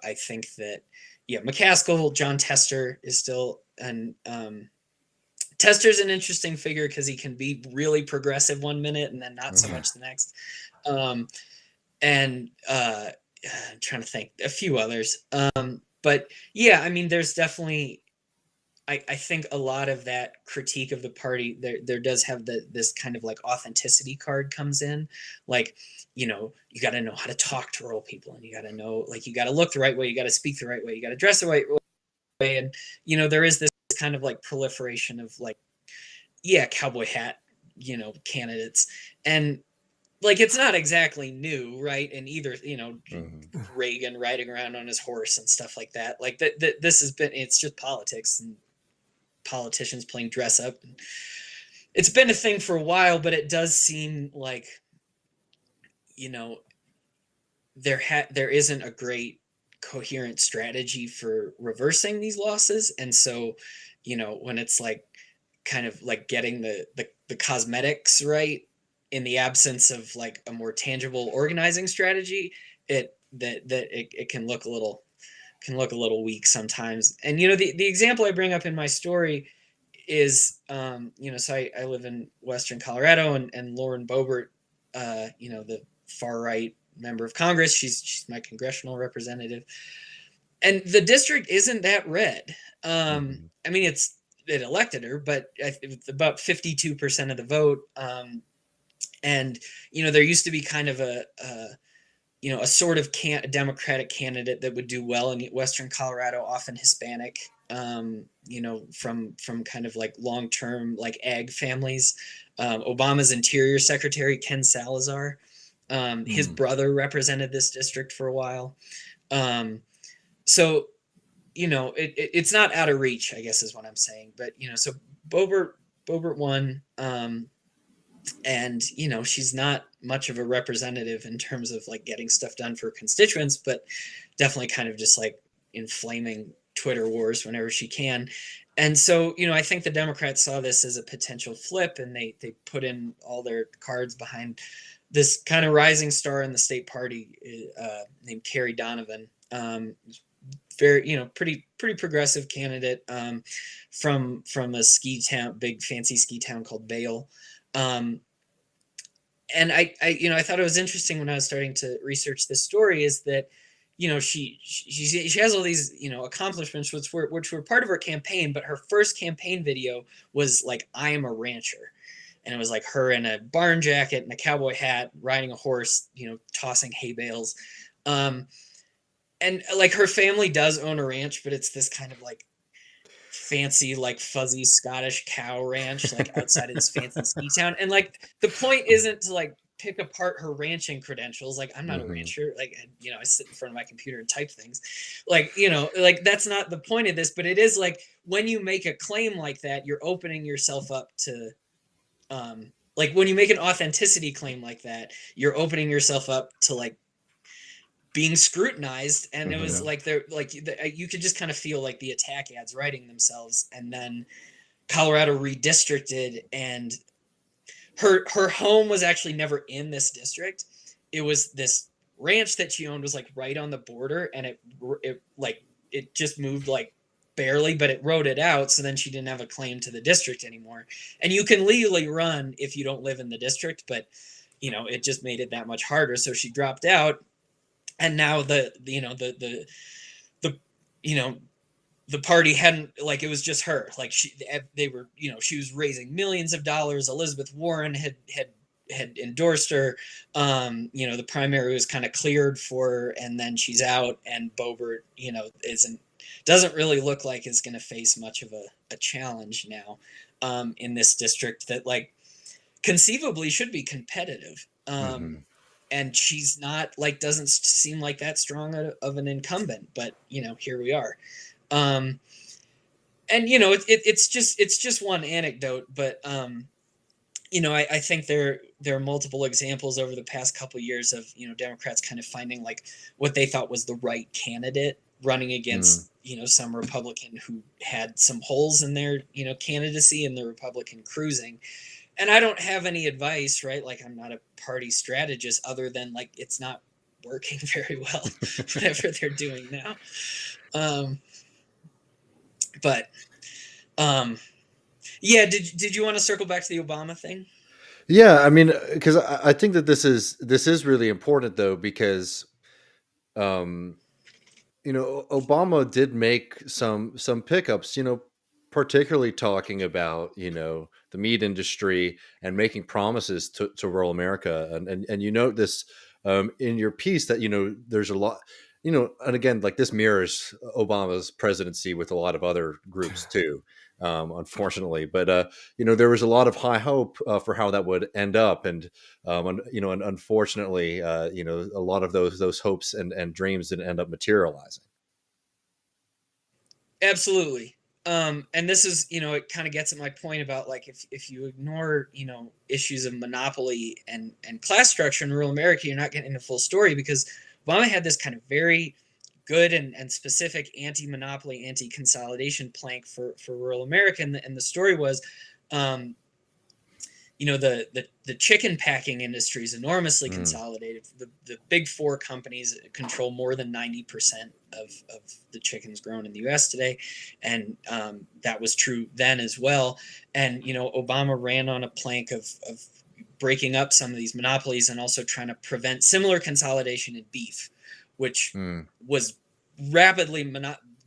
I think that, McCaskill, John Tester is still, and Tester's an interesting figure because he can be really progressive one minute and then not so much the next. And I'm trying to think a few others. But yeah, I mean, there's definitely, I think a lot of that critique of the party, there does have this kind of like authenticity card comes in. Like, you got to know how to talk to rural people, and you got to know, like, you got to look the right way, you got to speak the right way, you got to dress the right way. And, there is this kind of like proliferation of like, cowboy hat, candidates. And like, it's not exactly new, right? And either, Reagan riding around on his horse and stuff like that. Like this has been, it's just politics and politicians playing dress up. It's been a thing for a while, but it does seem like, there isn't a great coherent strategy for reversing these losses. And so, when it's like kind of like getting the cosmetics right in the absence of like a more tangible organizing strategy, it can look a little weak sometimes. And the example I bring up in my story is so I live in Western Colorado, and Lauren Boebert, the far right member of Congress, she's my congressional representative, and the district isn't that red. I mean, it elected her, but it's about 52% of the vote. And, there used to be kind of a sort of Democratic candidate that would do well in Western Colorado, often Hispanic, you know, from kind of like long-term like ag families. Obama's Interior Secretary, Ken Salazar, his brother represented this district for a while. So, you know, it's not out of reach, I guess is what I'm saying. But, you know, so Boebert won, and, you know, she's not much of a representative in terms of like getting stuff done for constituents, but definitely kind of just like inflaming Twitter wars whenever she can. And so, you know, I think the Democrats saw this as a potential flip, and they put in all their cards behind this kind of rising star in the state party named Carrie Donovan. Very, you know, pretty progressive candidate from a ski town, big fancy ski town called Vail. And I you know, I thought it was interesting when I was starting to research this story is that, you know, she has all these, you know, accomplishments which were part of her campaign, but her first campaign video was like, I am a rancher. And it was like her in a barn jacket and a cowboy hat, riding a horse, you know, tossing hay bales. And like her family does own a ranch, but it's this kind of like fancy, like fuzzy Scottish cow ranch, like outside of this fancy ski town. And like the point isn't to like pick apart her ranching credentials. Like, I'm not a rancher. Like, you know, I sit in front of my computer and type things. Like, you know, like that's not the point of this, but it is like when you make a claim like that, you're opening yourself up to like when you make an authenticity claim like that, you're opening yourself up to like being scrutinized. And it was like you could just kind of feel like the attack ads writing themselves. And then Colorado redistricted, and her home was actually never in this district. It was this ranch that she owned was like right on the border, and it just moved like barely, but it wrote it out. So then she didn't have a claim to the district anymore. And you can legally run if you don't live in the district, but you know, it just made it that much harder. So she dropped out. And now the party hadn't, like, it was just her. Like they were, you know, she was raising millions of dollars. Elizabeth Warren had endorsed her. You know, the primary was kind of cleared for her, and then she's out. And Boebert, you know, doesn't really look like is going to face much of a challenge now in this district that like conceivably should be competitive. And she's not, like, doesn't seem like that strong of an incumbent, but you know, here we are. And you know, it's just one anecdote, but you know, I think there are multiple examples over the past couple of years of, you know, Democrats kind of finding like what they thought was the right candidate running against, you know, some Republican who had some holes in their, you know, candidacy and the Republican cruising. And I don't have any advice, right? Like, I'm not a party strategist other than like, it's not working very well, whatever they're doing now. Yeah, did you want to circle back to the Obama thing? Yeah, I mean, because I think that this is really important though, because you know, Obama did make some pickups, you know, particularly talking about, you know, the meat industry and making promises to rural America. And you note this in your piece that, you know, there's a lot, you know, and again, like this mirrors Obama's presidency with a lot of other groups too, unfortunately. But, you know, there was a lot of high hope for how that would end up. And, you know, and unfortunately, you know, a lot of those hopes and dreams didn't end up materializing. Absolutely. And this is, you know, it kind of gets at my point about like, if you ignore, you know, issues of monopoly and class structure in rural America, you're not getting the full story, because Obama had this kind of very good and specific anti-monopoly, anti-consolidation plank for rural America. And the story was, you know, the chicken packing industry is enormously consolidated. The big four companies control more than 90% of the chickens grown in the U.S. today. And that was true then as well. And, you know, Obama ran on a plank of breaking up some of these monopolies and also trying to prevent similar consolidation in beef, which was rapidly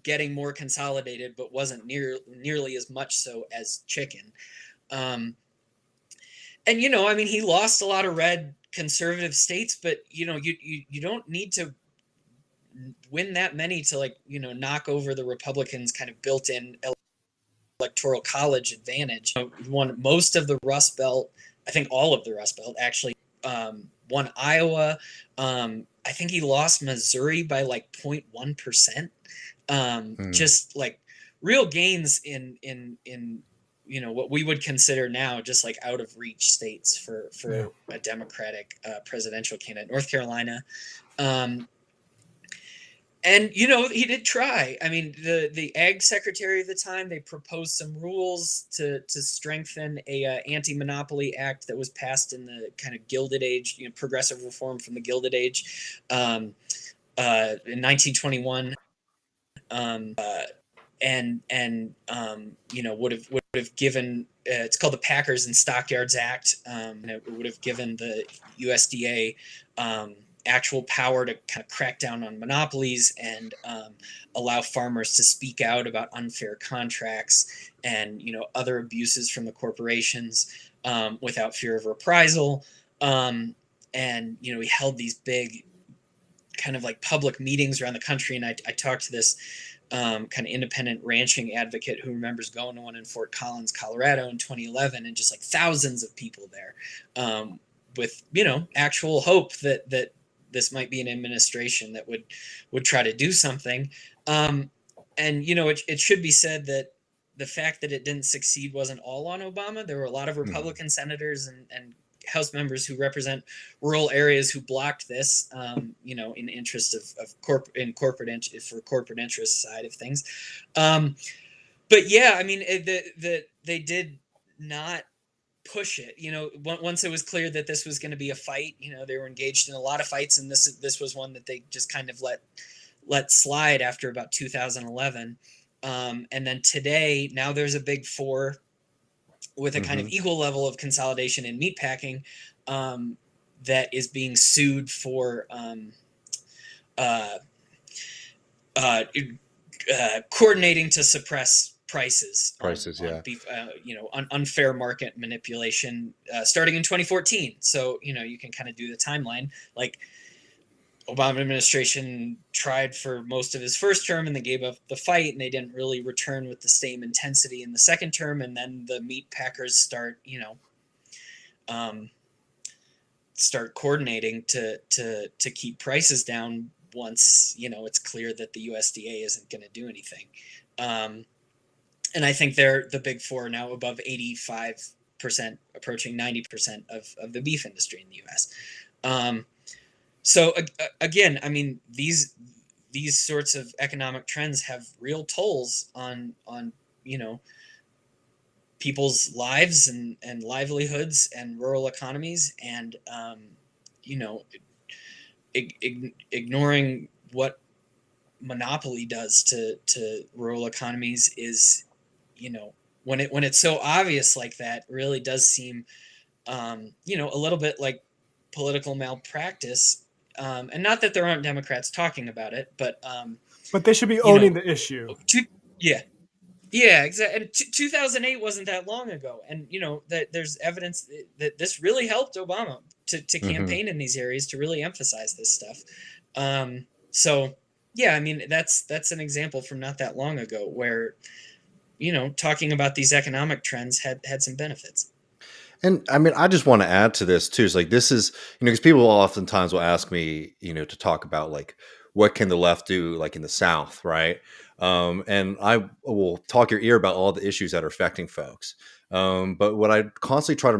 getting more consolidated, but wasn't nearly as much so as chicken. And, you know, I mean, he lost a lot of red conservative states, but, you know, you don't need to win that many to, like, knock over the Republicans' kind of built-in electoral college advantage. He won most of the Rust Belt. I think all of the Rust Belt, actually. Won Iowa. I think he lost Missouri by like 0.1%. Just like real gains in what we would consider now just like out of reach states for a Democratic presidential candidate. North Carolina. And, he did try. I mean, the ag secretary of the time, they proposed some rules to strengthen a anti-monopoly act that was passed in the kind of Gilded Age, progressive reform from the Gilded Age in 1921. Would have given, it's called the Packers and Stockyards Act, and it would have given the USDA actual power to kind of crack down on monopolies and allow farmers to speak out about unfair contracts and other abuses from the corporations without fear of reprisal. And he held these big kind of like public meetings around the country. And I talked to this kind of independent ranching advocate who remembers going to one in Fort Collins, Colorado in 2011, and just like thousands of people there with actual hope that this might be an administration that would try to do something. And it should be said that the fact that it didn't succeed wasn't all on Obama. There were a lot of Republican senators and House members who represent rural areas who blocked this, in interest of corporate interest side of things. But yeah, I mean, they did not push it. Once it was clear that this was going to be a fight, they were engaged in a lot of fights, and this was one that they just kind of let slide after about 2011. And then today, now there's a big four with a kind of equal level of consolidation in meatpacking that is being sued for coordinating to suppress prices on beef, unfair market manipulation starting in 2014. So, you can kind of do the timeline. Like, Obama administration tried for most of his first term and they gave up the fight, and they didn't really return with the same intensity in the second term. And then the meat packers start coordinating to keep prices down once, it's clear that the USDA isn't going to do anything. And I think they're the big four now, above 85%, approaching 90% of the beef industry in the US. So again, I mean, these sorts of economic trends have real tolls on people's lives and livelihoods and rural economies, and ignoring what monopoly does to rural economies is, when it's so obvious like that, really does seem a little bit like political malpractice. And not that there aren't Democrats talking about it, but they should be owning the issue. Yeah, exactly. And 2008 wasn't that long ago, and that there's evidence that this really helped Obama to campaign in these areas, to really emphasize this stuff. So yeah, I mean, that's an example from not that long ago where talking about these economic trends had some benefits. And I mean, I just want to add to this too. It's like, this is, because people oftentimes will ask me, to talk about like, what can the left do like in the South, right? And I will talk your ear about all the issues that are affecting folks. But what I constantly try to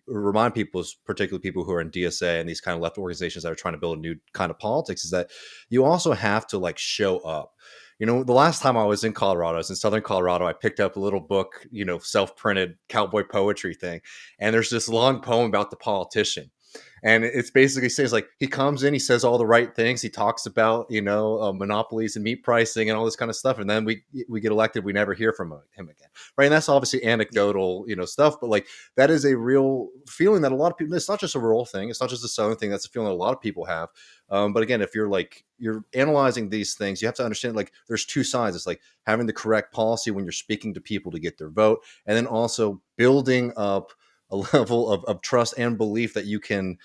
remind people, particularly people who are in DSA and these kind of left organizations that are trying to build a new kind of politics, is that you also have to like show up. The last time I was in Colorado, I was in Southern Colorado, I picked up a little book, self-printed cowboy poetry thing. And there's this long poem about the politician. And it's basically says like, he comes in, he says all the right things. He talks about, monopolies and meat pricing and all this kind of stuff. And then we get elected. We never hear from him again. Right. And that's obviously anecdotal, stuff. But like, that is a real feeling that a lot of people, it's not just a rural thing. It's not just a Southern thing. That's a feeling that a lot of people have. But again, if you're analyzing these things, you have to understand like there's two sides. It's like having the correct policy when you're speaking to people to get their vote, and then also building up a a level of trust and belief that you can,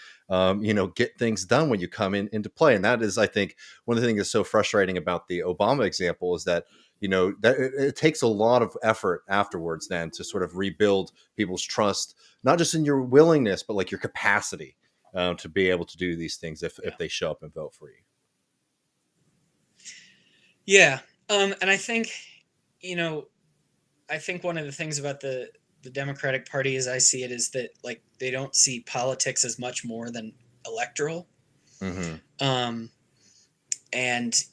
get things done when you come into play. And that is, I think, one of the things that's so frustrating about the Obama example is that, that it takes a lot of effort afterwards then to sort of rebuild people's trust, not just in your willingness, but like your capacity to be able to do these things if they show up and vote for you. Yeah. And I think, one of the things about the Democratic Party, as I see it, is that like they don't see politics as much more than electoral. Mm-hmm. And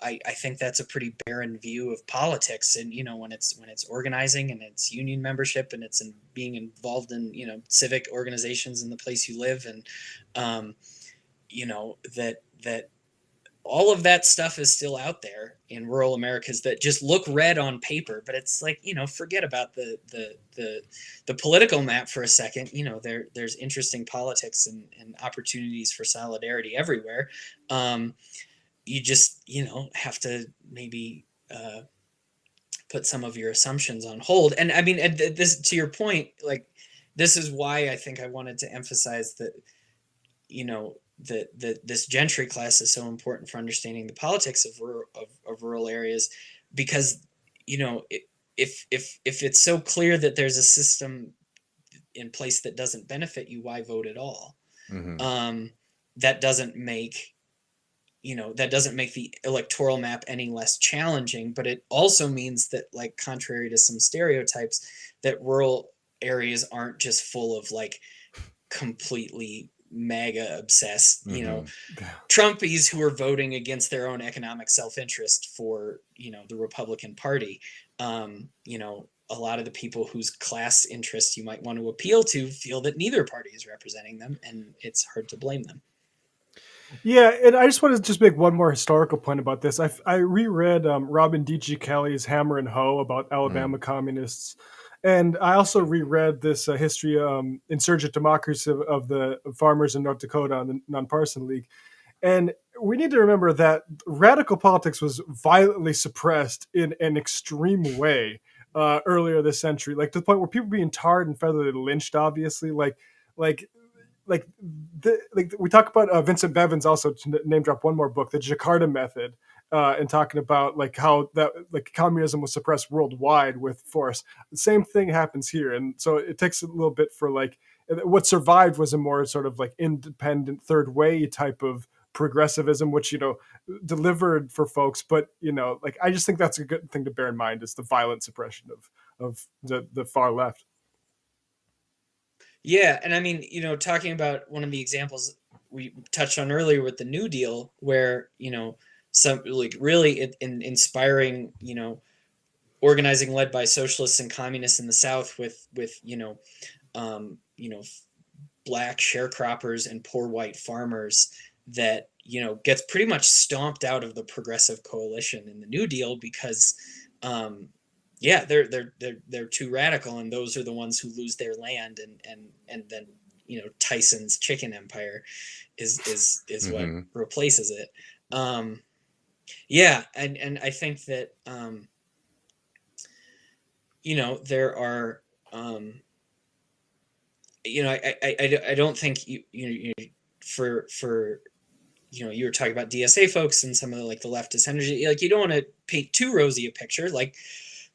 I think that's a pretty barren view of politics. And when it's organizing and it's union membership and it's being involved in civic organizations in the place you live, and that all of that stuff is still out there in rural Americas that just look red on paper, but it's like, forget about the political map for a second. There's interesting politics and opportunities for solidarity everywhere. You just, have to maybe put some of your assumptions on hold. And I mean, this, to your point, like, this is why I think I wanted to emphasize that, that this gentry class is so important for understanding the politics of rural areas, because, if it's so clear that there's a system in place that doesn't benefit you, why vote at all? Mm-hmm. That doesn't make the electoral map any less challenging, but it also means that, like, contrary to some stereotypes, that rural areas aren't just full of like completely MAGA obsessed, Trumpies who are voting against their own economic self-interest for, the Republican Party. A lot of the people whose class interests you might want to appeal to feel that neither party is representing them, and it's hard to blame them. Yeah, and I just want to just make one more historical point about this. I reread Robin D.G. Kelly's Hammer and Hoe about Alabama communists, and I also reread this history, insurgent democracy of the farmers in North Dakota on the Nonpartisan League. And we need to remember that radical politics was violently suppressed in an extreme way earlier this century, like to the point where people being tarred and feathered and lynched, obviously, like we talk about Vincent Bevins, also to name drop one more book, the Jakarta Method, and talking about like how that like communism was suppressed worldwide with force. The same thing happens here, and so it takes a little bit for like what survived was a more sort of like independent third way type of progressivism, which delivered for folks. But like I just think that's a good thing to bear in mind, is the violent suppression of the far left. Yeah, and I mean, talking about one of the examples we touched on earlier with the New Deal, where some like really inspiring organizing led by socialists and communists in the South with black sharecroppers and poor white farmers, that gets pretty much stomped out of the progressive coalition in the New Deal because they're too radical, and those are the ones who lose their land, and then Tyson's chicken empire is what replaces it. And I think that there are I don't think for you were talking about DSA folks and some of the leftist energy, like you don't want to paint too rosy a picture. Like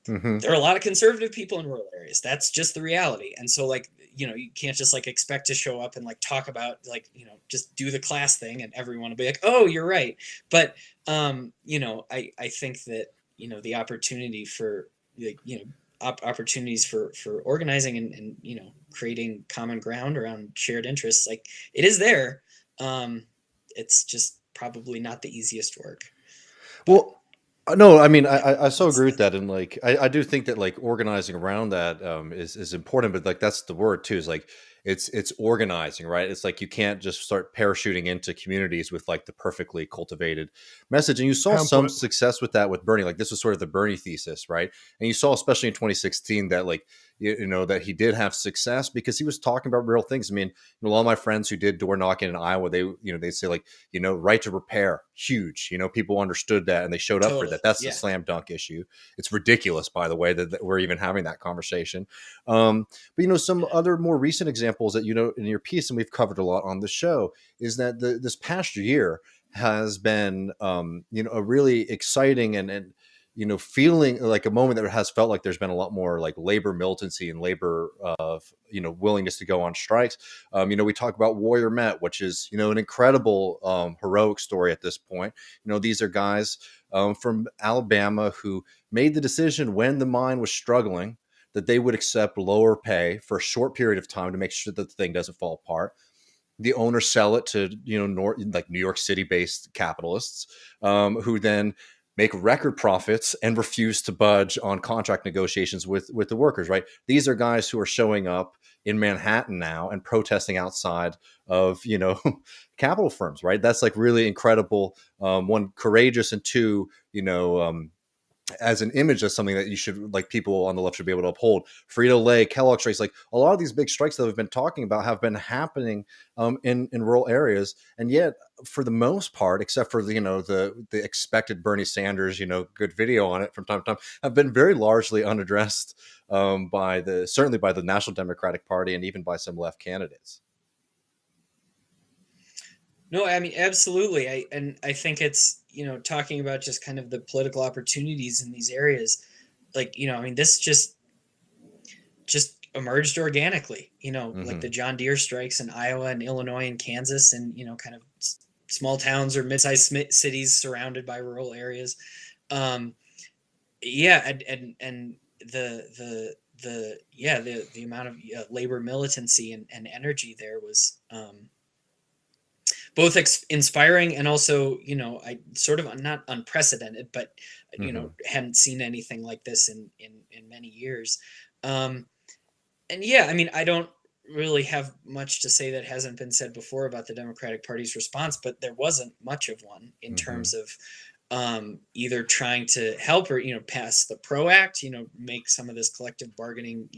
there are a lot of conservative people in rural areas. That's just the reality. And so you can't just expect to show up and talk about just do the class thing and everyone will be like, oh, you're right. But I think that the opportunity for opportunities for organizing and creating common ground around shared interests, it is there. It's just probably not the easiest work. Well, no, I mean, I so agree with that. And I do think that organizing around that is important, but that's the word too, is it's organizing, right? It's you can't just start parachuting into communities with the perfectly cultivated message. And you saw some success with that with Bernie. This was sort of the Bernie thesis, right? And you saw, especially in 2016, that that he did have success because he was talking about real things. I mean, a lot of my friends who did door knocking in Iowa, they say like, right to repair, huge. People understood that and they showed up for Totally. that. That's Yeah. the slam dunk issue. It's ridiculous, by the way, that we're even having that conversation. But some other more recent examples that in your piece, and we've covered a lot on the show, is that this past year has been a really exciting and feeling like a moment that has felt like there's been a lot more like labor militancy and labor willingness to go on strikes. We talk about Warrior Met, which is an incredible heroic story at this point. These are guys from Alabama who made the decision when the mine was struggling that they would accept lower pay for a short period of time to make sure that the thing doesn't fall apart. The owners sell it to like New York City based capitalists who then make record profits and refuse to budge on contract negotiations with the workers, right? These are guys who are showing up in Manhattan now and protesting outside of capital firms, right? That's like really incredible. One, courageous, and two, as an image, that's something that you should, like, people on the left should be able to uphold. Frito-Lay, Kellogg strikes, like a lot of these big strikes that we've been talking about have been happening in rural areas, and yet for the most part, except for the expected Bernie Sanders good video on it from time to time, have been very largely unaddressed certainly by the National Democratic Party and even by some left candidates. No, I mean, absolutely. I think it's, talking about just kind of the political opportunities in these areas, like, I mean, this just emerged organically, like the John Deere strikes in Iowa and Illinois and Kansas and, kind of small towns or mid-sized cities surrounded by rural areas. And the amount of labor militancy and energy there was, both inspiring and also, I sort of not unprecedented, but hadn't seen anything like this in many years. And yeah, I mean, I don't really have much to say that hasn't been said before about the Democratic Party's response, but there wasn't much of one in terms of either trying to help or pass the PRO Act, make some of this collective bargaining,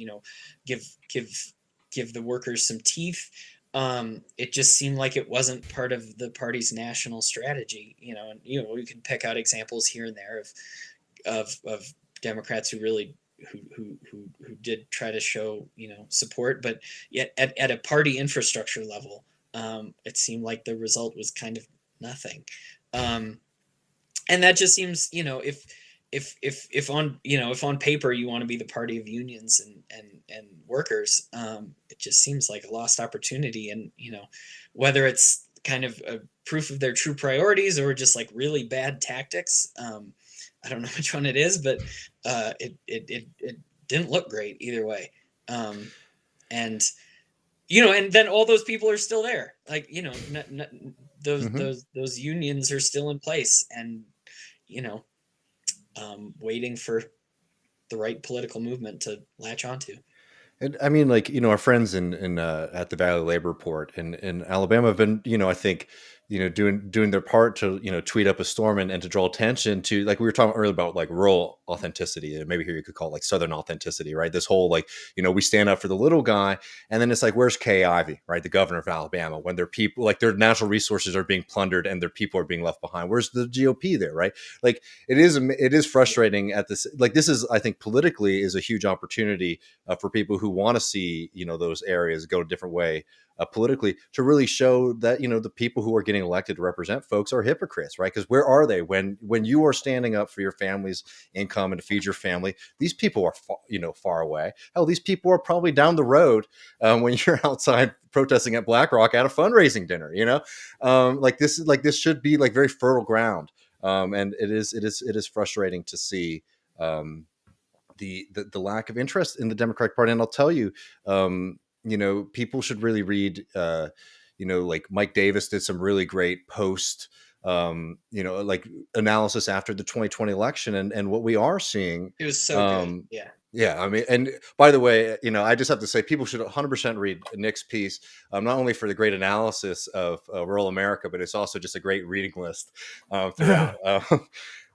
give the workers some teeth. It just seemed like it wasn't part of the party's national strategy, and we can pick out examples here and there of Democrats who really who did try to show support, but yet at a party infrastructure level, it seemed like the result was kind of nothing. And that just seems, if on paper you want to be the party of unions and workers, it just seems like a lost opportunity. And whether it's kind of a proof of their true priorities or just like really bad tactics, I don't know which one it is, but it didn't look great either way. And and then all those people are still there, like those unions are still in place, and waiting for the right political movement to latch onto. And I mean, like, our friends in at the Valley Labor Report in Alabama have been, I think, doing their part to, tweet up a storm and to draw attention to, like we were talking earlier about, like, rural authenticity, and maybe here you could call it like Southern authenticity, right? This whole, like, we stand up for the little guy, and then it's like, where's Kay Ivey, right? The governor of Alabama, when their people, like, their natural resources are being plundered and their people are being left behind. Where's the GOP there, right? Like, it is frustrating at this, like, this is, I think, politically is a huge opportunity for people who want to see, those areas go a different way politically, to really show that, the people who are getting elected to represent folks are hypocrites, right? Because where are they when you are standing up for your family's income and to feed your family? These people are far away. Hell, these people are probably down the road when you're outside protesting at BlackRock at a fundraising dinner. This should be like very fertile ground, and it is frustrating to see the lack of interest in the Democratic Party. And I'll tell you, people should really read, like Mike Davis did some really great post, like analysis after the 2020 election, and what we are seeing. It was so good. Yeah. Yeah. I mean, and by the way, I just have to say, people should 100% read Nick's piece, not only for the great analysis of rural America, but it's also just a great reading list throughout.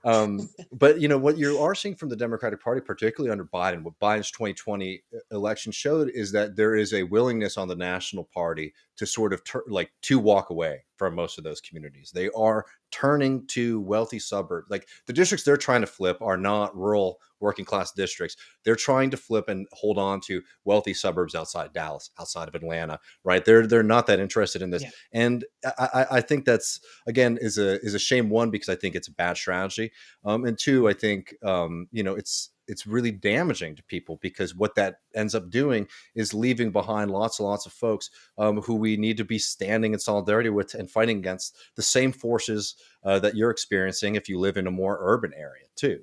But what you are seeing from the Democratic Party, particularly under Biden, what Biden's 2020 election showed is that there is a willingness on the national party to sort of to walk away from most of those communities. They are turning to wealthy suburbs. Like the districts they're trying to flip are not rural working class districts. They're trying to flip and hold on to wealthy suburbs outside Dallas, outside of Atlanta, right? They're not that interested in this. Yeah. And I think that's, again, is a shame, one, because I think it's a bad strategy. And two, I think, it's really damaging to people, because what that ends up doing is leaving behind lots and lots of folks who we need to be standing in solidarity with and fighting against the same forces that you're experiencing if you live in a more urban area too.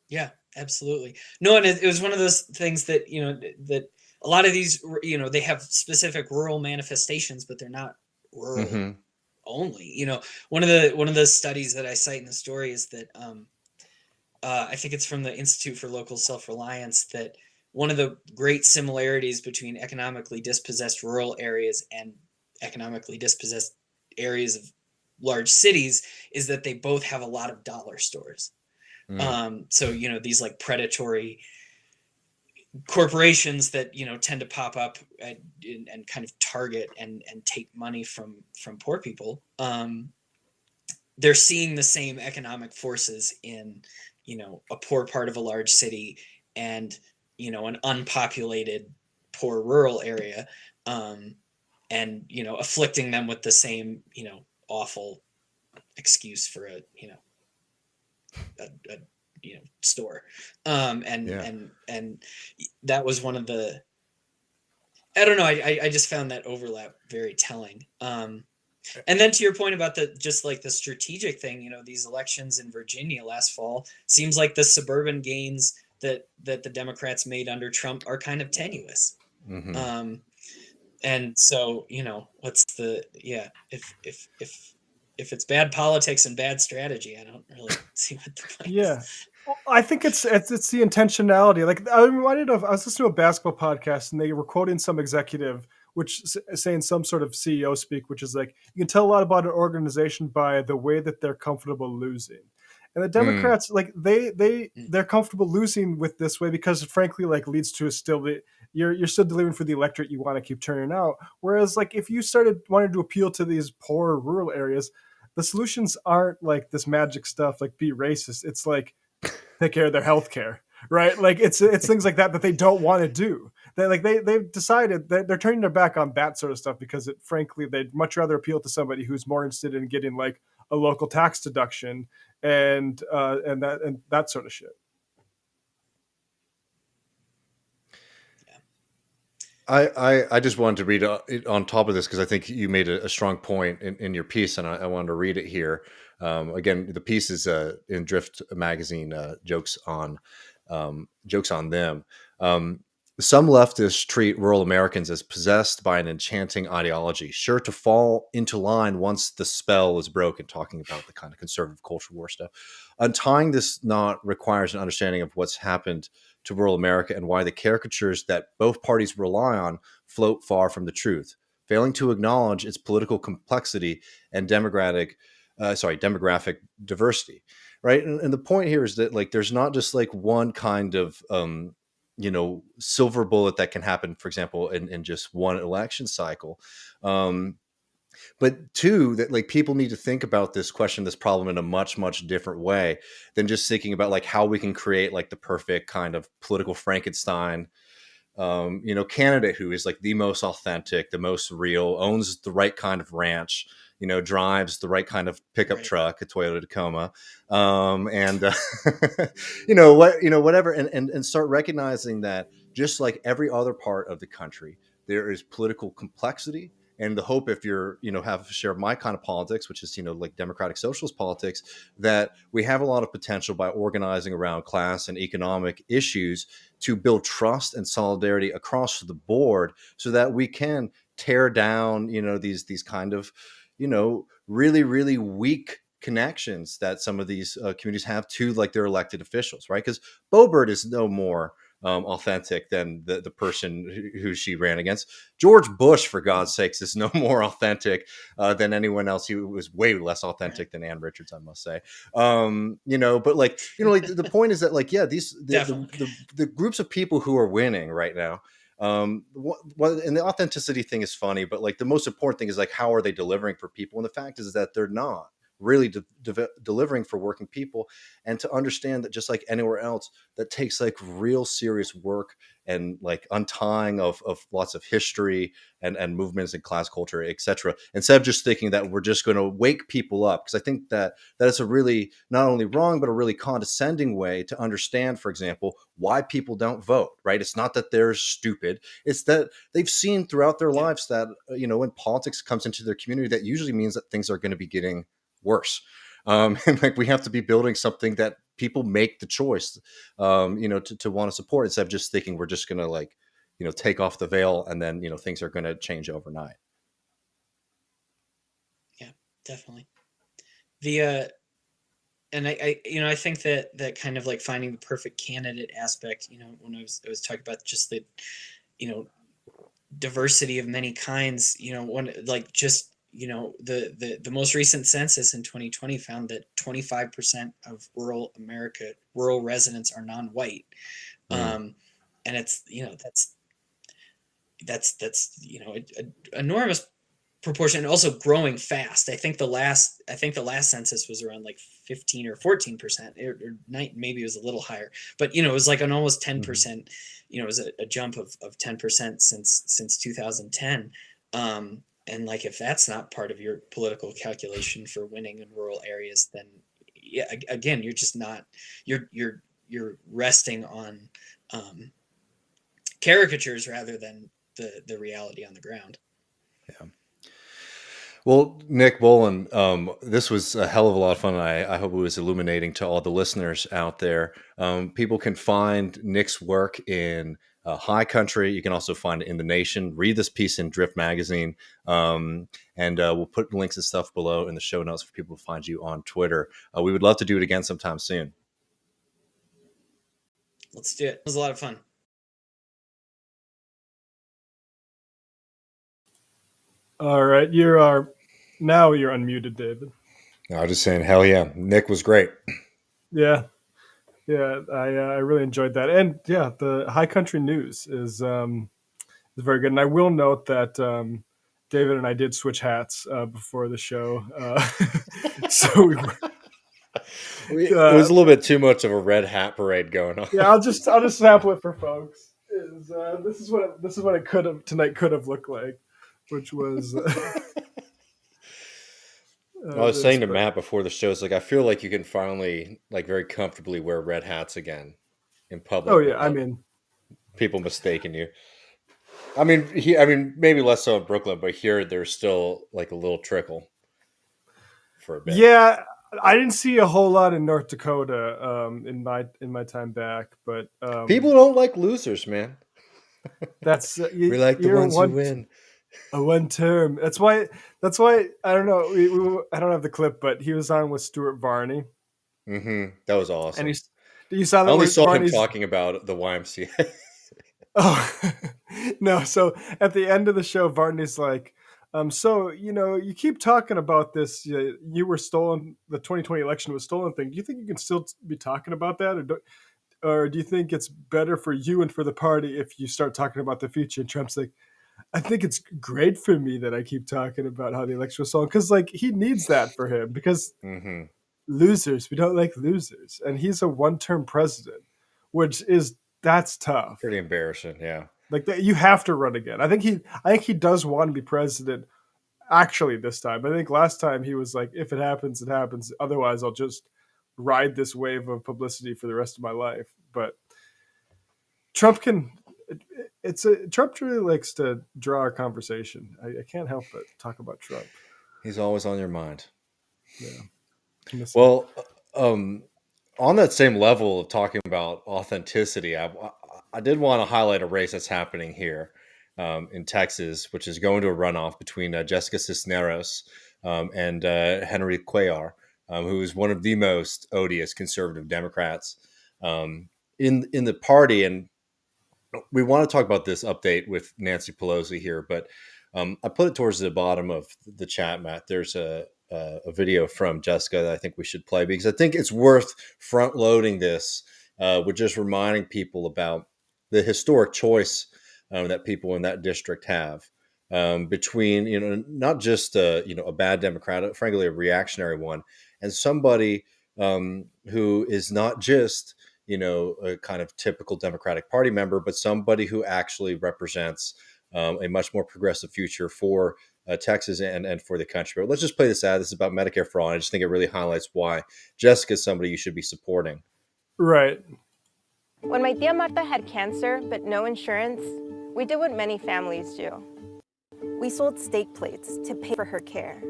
Yeah, absolutely. No, and it was one of those things that, that a lot of these, they have specific rural manifestations, but they're not rural only. One of the studies that I cite in the story is that I think it's from the Institute for Local Self-Reliance, that one of the great similarities between economically dispossessed rural areas and economically dispossessed areas of large cities is that they both have a lot of dollar stores. So, these like predatory corporations that, tend to pop up and kind of target and take money from poor people. They're seeing the same economic forces in, a poor part of a large city and, an unpopulated poor rural area, and, afflicting them with the same, awful excuse for a store. And that was one of the, I don't know. I just found that overlap very telling. And then to your point about the strategic thing, these elections in Virginia last fall, seems like the suburban gains that the Democrats made under Trump are kind of tenuous. And so, what's the, if it's bad politics and bad strategy, I don't really see what the point is. Well, I think it's the intentionality. Like I was listening to a basketball podcast and they were quoting some executive, which saying some sort of CEO speak, which is like, you can tell a lot about an organization by the way that they're comfortable losing. And the Democrats, like they're comfortable losing with this way because, frankly, like leads to you're still delivering for the electorate you want to keep turning out. Whereas, like if you started wanting to appeal to these poor rural areas, the solutions aren't like this magic stuff, like be racist. It's like take care of their health care, right? Like it's things like that they don't want to do. They've decided that they're turning their back on that sort of stuff because frankly, they'd much rather appeal to somebody who's more interested in getting like a local tax deduction and that sort of shit. I just wanted to read on top of this because I think you made a strong point in your piece, and I wanted to read it here. Again, the piece is in Drift magazine, jokes on them. Some leftists treat rural Americans as possessed by an enchanting ideology, sure to fall into line once the spell is broken, talking about the kind of conservative culture war stuff. Untying this knot requires an understanding of what's happened to rural America and why the caricatures that both parties rely on float far from the truth, failing to acknowledge its political complexity and demographic diversity, right? And the point here is that like there's not just like one kind of silver bullet that can happen, for example, in just one election cycle. But two, that like people need to think about this problem in a much, much different way than just thinking about like how we can create like the perfect kind of political Frankenstein, candidate who is like the most authentic, the most real, owns the right kind of ranch, drives the right kind of pickup truck, a Toyota Tacoma, whatever, and start recognizing that just like every other part of the country, there is political complexity. And the hope, if you're, have a share of my kind of politics, which is, like democratic socialist politics, that we have a lot of potential by organizing around class and economic issues to build trust and solidarity across the board so that we can tear down, these kind of, really, really weak connections that some of these communities have to like their elected officials, right? Because Boebert is no more authentic than the person who she ran against. George Bush, for God's sakes, is no more authentic than anyone else. He was way less authentic than Ann Richards, I must say. But like the point is that like the groups of people who are winning right now. And the authenticity thing is funny, but like the most important thing is like how are they delivering for people? And the fact is that they're not really delivering for working people, and to understand that just like anywhere else, that takes like real serious work and like untying of lots of history and movements and class culture, etc. Instead of just thinking that we're just going to wake people up, because I think that is a really not only wrong but a really condescending way to understand, for example, why people don't vote. Right? It's not that they're stupid; it's that they've seen throughout their lives that when politics comes into their community, that usually means that things are going to be getting worse. And like we have to be building something that people make the choice, to want to support, instead of just thinking we're just going to like, take off the veil and then, things are going to change overnight. Yeah, definitely. And I think that kind of like finding the perfect candidate aspect, when I was talking about just the, diversity of many kinds, when like just, the most recent census in 2020 found that 25% of rural residents are non-white. And it's, that's enormous proportion, and also growing fast. I think the last census was around like 15 or 14%, or maybe it was a little higher, but it was like an almost 10%, it was a jump of 10% since 2010. And like, if that's not part of your political calculation for winning in rural areas, then yeah, again, you're just not, you're resting on caricatures rather than the reality on the ground. Yeah. Well, Nick Bowlin, this was a hell of a lot of fun. I hope it was illuminating to all the listeners out there. People can find Nick's work in High Country. You can also find it in The Nation. Read this piece in Drift Magazine. And we'll put links and stuff below in the show notes for people to find you on Twitter. We would love to do it again sometime soon. Let's do it. It was a lot of fun. All right, you're unmuted, David. I was just saying, hell yeah, Nick was great. Yeah, I really enjoyed that, and yeah, the High Country News is very good. And I will note that David and I did switch hats before the show, so we were. It was a little bit too much of a red hat parade going on. Yeah, I'll just sample it for folks. This is what it could have looked like, which was. I was saying to Matt before the show, it's like I feel like you can finally like very comfortably wear red hats again in public. Oh yeah, I mean, people mistaking you. I mean, maybe less so in Brooklyn, but here there's still like a little trickle for a bit. Yeah, I didn't see a whole lot in North Dakota in my time back, but people don't like losers, man. That's we like the ones who win. A one term. That's why I don't know. I don't have the clip, but he was on with Stuart Varney. Mm-hmm. That was awesome. And you saw that. I only saw him talking about the YMCA. Oh no! So at the end of the show, Varney's like, so you keep talking about this. You were stolen. The 2020 election was stolen thing. Do you think you can still be talking about that, or do you think it's better for you and for the party if you start talking about the future? And Trump's like, I think it's great for me that I keep talking about how the election was stolen, because like he needs that for him, because losers, we don't like losers, and he's a one-term president, that's tough. Pretty embarrassing, yeah. Like that, you have to run again. I think he does want to be president. Actually, this time, I think last time he was like, if it happens, it happens. Otherwise, I'll just ride this wave of publicity for the rest of my life. But Trump can. Trump really likes to draw our conversation. I can't help but talk about Trump. He's always on your mind. Yeah. Well, on that same level of talking about authenticity, I did want to highlight a race that's happening here in Texas, which is going to a runoff between Jessica Cisneros and Henry Cuellar, who is one of the most odious conservative Democrats in the party. And we want to talk about this update with Nancy Pelosi here, but I put it towards the bottom of the chat, Matt. There's a video from Jessica that I think we should play because I think it's worth front loading this with just reminding people about the historic choice that people in that district have between, not just a bad Democrat, frankly, a reactionary one, and somebody who is not just a kind of typical Democratic Party member, but somebody who actually represents a much more progressive future for Texas and for the country. But let's just play this ad. This is about Medicare for all. And I just think it really highlights why Jessica is somebody you should be supporting. Right. When my tia Marta had cancer but no insurance, we did what many families do. We sold steak plates to pay for her care.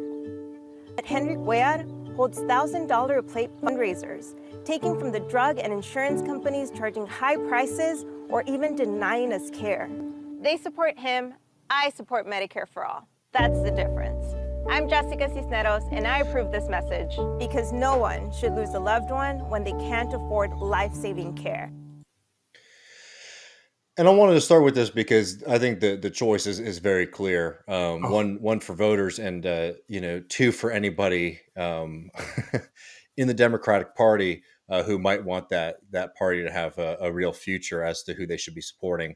But Henry Cuellar holds $1,000 a plate fundraisers, taking from the drug and insurance companies charging high prices or even denying us care. They support him, I support Medicare for all. That's the difference. I'm Jessica Cisneros, and I approve this message because no one should lose a loved one when they can't afford life-saving care. And I wanted to start with this because I think the choice is very clear. One for voters, and two for anybody in the Democratic Party who might want that party to have a real future as to who they should be supporting.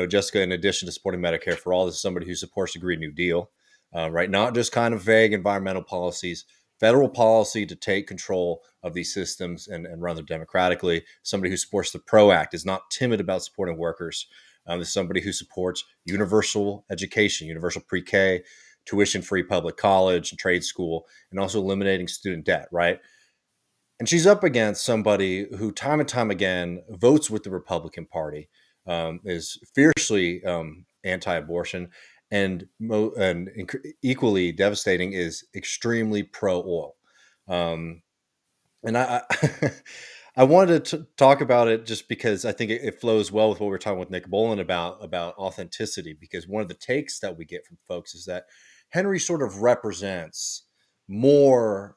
Jessica, in addition to supporting Medicare for all, is somebody who supports the Green New Deal, right? Not just kind of vague environmental policies, federal policy to take control of these systems and run them democratically. Somebody who supports the PRO Act, is not timid about supporting workers. Is somebody who supports universal education, universal pre-K, tuition-free public college and trade school, and also eliminating student debt, right? And she's up against somebody who time and time again votes with the Republican Party, is fiercely anti-abortion, and equally devastating is extremely pro-oil. And I I wanted to talk about it just because I think it flows well with what we were talking with Nick Bowlin about authenticity, because one of the takes that we get from folks is that Henry sort of represents more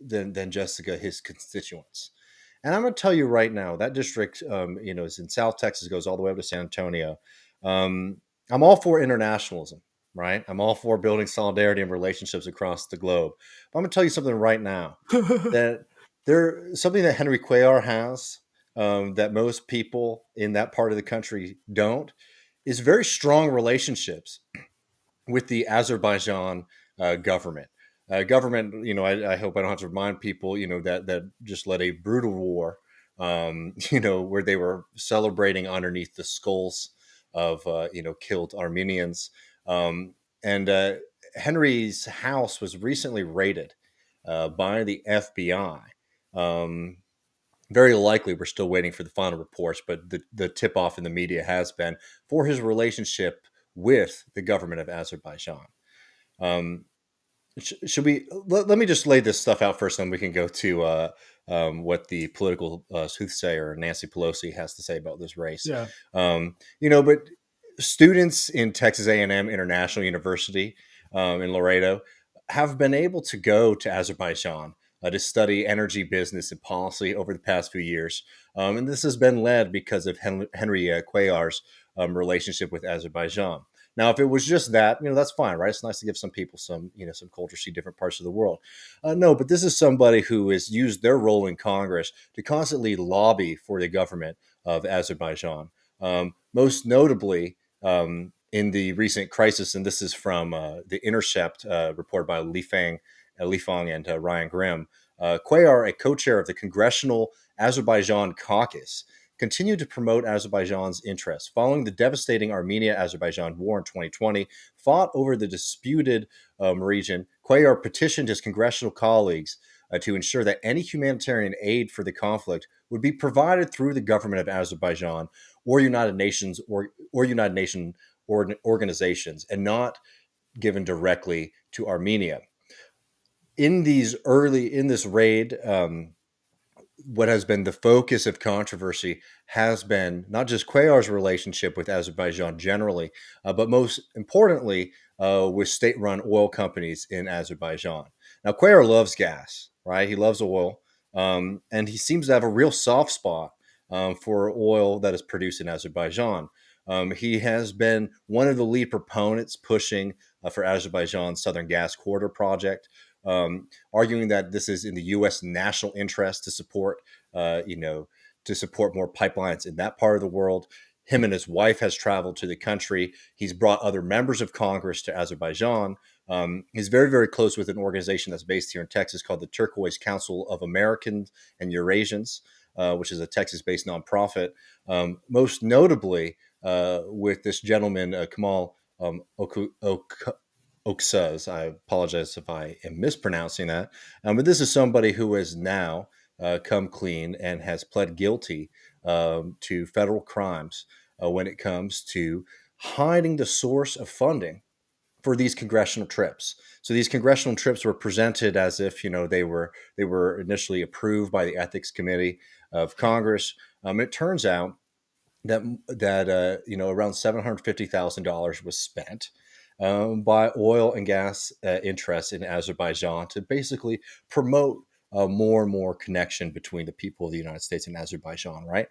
than Jessica, his constituents. And I'm going to tell you right now, that district, is in South Texas, goes all the way up to San Antonio. I'm all for internationalism, right? I'm all for building solidarity and relationships across the globe. But I'm going to tell you something right now that something that Henry Cuellar has that most people in that part of the country don't, is very strong relationships with the Azerbaijan government. I hope I don't have to remind people, that just led a brutal war, where they were celebrating underneath the skulls of, killed Armenians. And Henry's house was recently raided by the FBI. Very likely, we're still waiting for the final reports, but the tip-off in the media has been for his relationship with the government of Azerbaijan. Should we let me just lay this stuff out first, then we can go to what the political soothsayer Nancy Pelosi has to say about this race. Yeah. But students in Texas A&M International University in Laredo have been able to go to Azerbaijan to study energy, business, and policy over the past few years. And this has been led because of Henry Cuellar's relationship with Azerbaijan. Now, if it was just that, that's fine, right? It's nice to give some people some culture, see different parts of the world. No, but this is somebody who has used their role in Congress to constantly lobby for the government of Azerbaijan. Most notably, in the recent crisis, and this is from The Intercept, reported by Li Fang and Ryan Grimm, Cuellar, a co-chair of the Congressional Azerbaijan Caucus, continued to promote Azerbaijan's interests. Following the devastating Armenia-Azerbaijan war in 2020, fought over the disputed region, Cuellar petitioned his congressional colleagues to ensure that any humanitarian aid for the conflict would be provided through the government of Azerbaijan or United Nations organizations, and not given directly to Armenia. In this raid, what has been the focus of controversy has been not just Cuellar's relationship with Azerbaijan generally, but most importantly, with state-run oil companies in Azerbaijan. Now, Cuellar loves gas, right? He loves oil, and he seems to have a real soft spot for oil that is produced in Azerbaijan. He has been one of the lead proponents pushing for Azerbaijan's Southern Gas Corridor project, arguing that this is in the U.S. national interest to support, to support more pipelines in that part of the world. Him and his wife has traveled to the country. He's brought other members of Congress to Azerbaijan. He's very, very close with an organization that's based here in Texas called the Turquoise Council of Americans and Eurasians, which is a Texas-based nonprofit. Most notably with this gentleman, Kamal Oksuz. I apologize if I am mispronouncing that. But this is somebody who has now come clean and has pled guilty to federal crimes when it comes to hiding the source of funding for these congressional trips. So these congressional trips were presented as if they were initially approved by the Ethics Committee of Congress. It turns out that around $750,000 was spent by oil and gas interests in Azerbaijan to basically promote more and more connection between the people of the United States and Azerbaijan, right?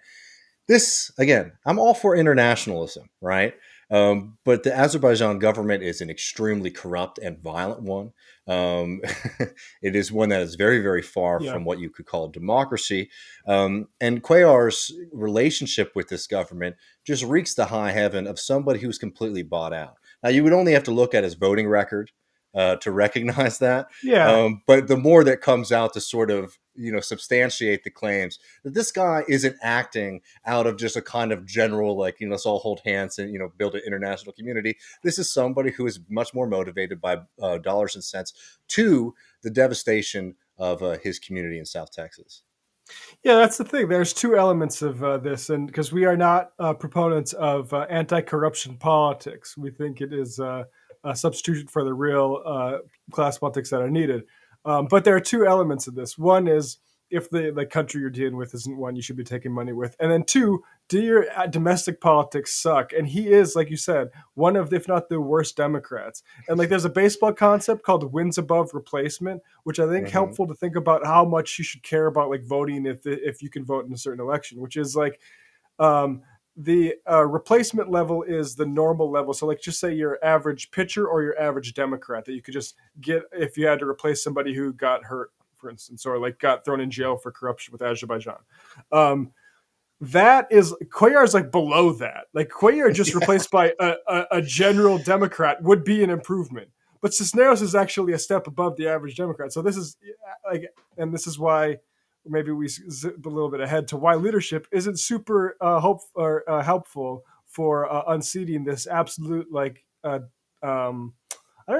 This, again, I'm all for internationalism, right? But the Azerbaijan government is an extremely corrupt and violent one. It is one that is very, very far from what you could call democracy. And Cuellar's relationship with this government just reeks the high heaven of somebody who's completely bought out. Now, you would only have to look at his voting record to recognize that. Yeah. But the more that comes out to sort of, substantiate the claims that this guy isn't acting out of just a kind of general, let's all hold hands and, build an international community. This is somebody who is much more motivated by dollars and cents to the devastation of his community in South Texas. Yeah, that's the thing. There's two elements of this, and because we are not proponents of anti-corruption politics, we think it is a substitution for the real class politics that are needed. But there are two elements of this. One is if the country you're dealing with isn't one you should be taking money with. And then two, do your domestic politics suck? And he is, like you said, one of, if not the worst Democrats. And there's a baseball concept called wins above replacement, which I think helpful to think about how much you should care about voting if you can vote in a certain election, which is the replacement level is the normal level. So just say your average pitcher or your average Democrat that you could just get if you had to replace somebody who got hurt, for instance, or got thrown in jail for corruption with Azerbaijan. That is, Cuellar's below that. Cuellar just replaced by a general Democrat would be an improvement. But Cisneros is actually a step above the average Democrat. So this is and this is why maybe we zip a little bit ahead to why leadership isn't super helpful for unseating this absolute I don't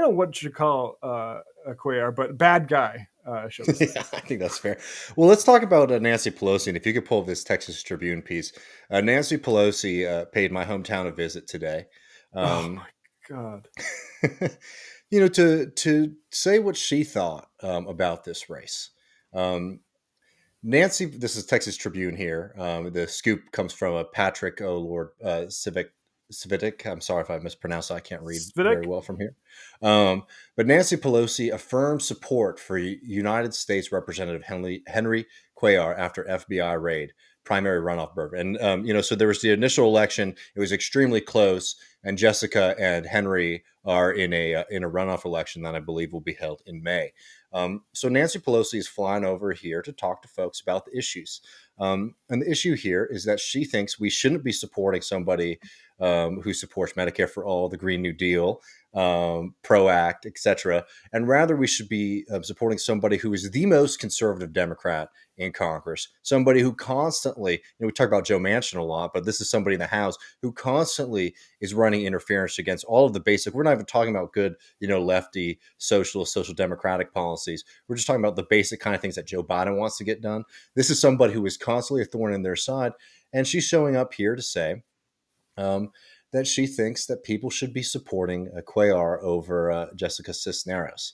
know what you call Cuellar, but bad guy. I think that's fair. Well, let's talk about Nancy Pelosi. And if you could pull this Texas Tribune piece, Nancy Pelosi paid my hometown a visit today. Oh my God! To say what she thought about this race. Nancy, this is Texas Tribune here. The scoop comes from Patrick Civic. I'm sorry if I mispronounced it. I can't read very well from here. But Nancy Pelosi affirmed support for United States Representative Henry Cuellar after FBI raid, primary runoff burb. And, so there was the initial election. It was extremely close. And Jessica and Henry are in a runoff election that I believe will be held in May. So Nancy Pelosi is flying over here to talk to folks about the issues. And the issue here is that she thinks we shouldn't be supporting somebody who supports Medicare for All, the Green New Deal, PRO Act, etc. And rather we should be supporting somebody who is the most conservative Democrat in Congress, somebody who constantly, we talk about Joe Manchin a lot, but this is somebody in the House who constantly is running interference against all of the basic, we're not even talking about good, lefty, socialist, social democratic policies. We're just talking about the basic kind of things that Joe Biden wants to get done. This is somebody who is constantly a thorn in their side. And she's showing up here to say that she thinks that people should be supporting Cuellar over Jessica Cisneros.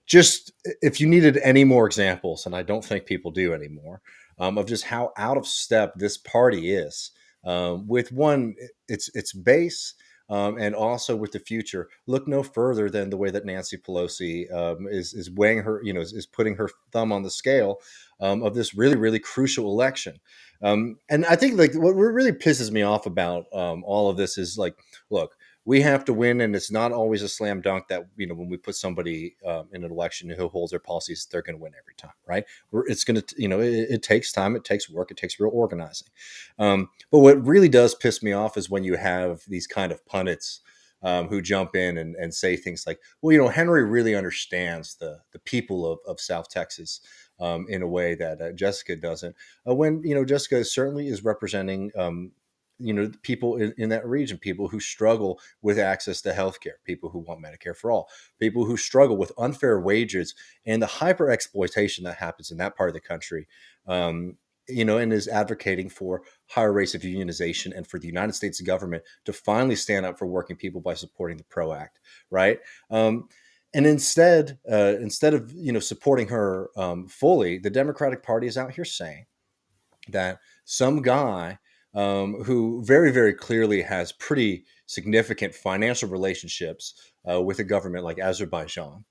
Just if you needed any more examples, and I don't think people do anymore, of just how out of step this party is with its base, and also with the future, look no further than the way that Nancy Pelosi is weighing her, is putting her thumb on the scale of this really, really crucial election. And I think like what really pisses me off about all of this is like, look, we have to win, and it's not always a slam dunk that when we put somebody in an election who holds their policies, they're going to win every time, right? It's going to, it takes time, it takes work, it takes real organizing. But what really does piss me off is when you have these kind of pundits who jump in and say things like, well, Henry really understands the people of South Texas in a way that Jessica doesn't. When Jessica certainly is representing people in that region, people who struggle with access to healthcare, people who want Medicare for all, people who struggle with unfair wages and the hyper exploitation that happens in that part of the country, and is advocating for higher rates of unionization and for the United States government to finally stand up for working people by supporting the PRO Act, right? And instead of supporting her fully, the Democratic Party is out here saying that some guy who very, very clearly has pretty significant financial relationships with a government like Azerbaijan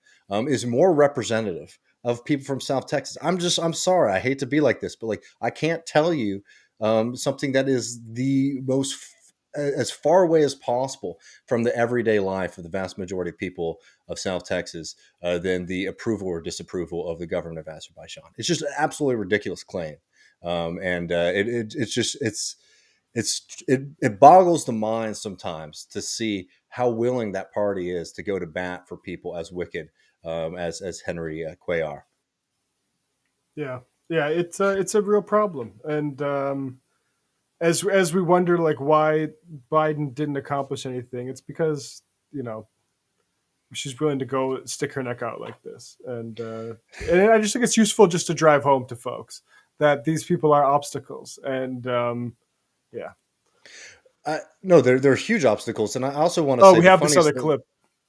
is more representative of people from South Texas. I'm sorry. I hate to be like this, but like, I can't tell you something that is the most as far away as possible from the everyday life of the vast majority of people of South Texas than the approval or disapproval of the government of Azerbaijan. It's just an absolutely ridiculous claim. It boggles the mind sometimes to see how willing that party is to go to bat for people as wicked as Henry Cuellar. Yeah, it's a real problem, and as we wonder like why Biden didn't accomplish anything, it's because she's willing to go stick her neck out like this, and I just think it's useful just to drive home to folks that these people are obstacles, and yeah. No, they're huge obstacles, and I also want to say we have this other clip.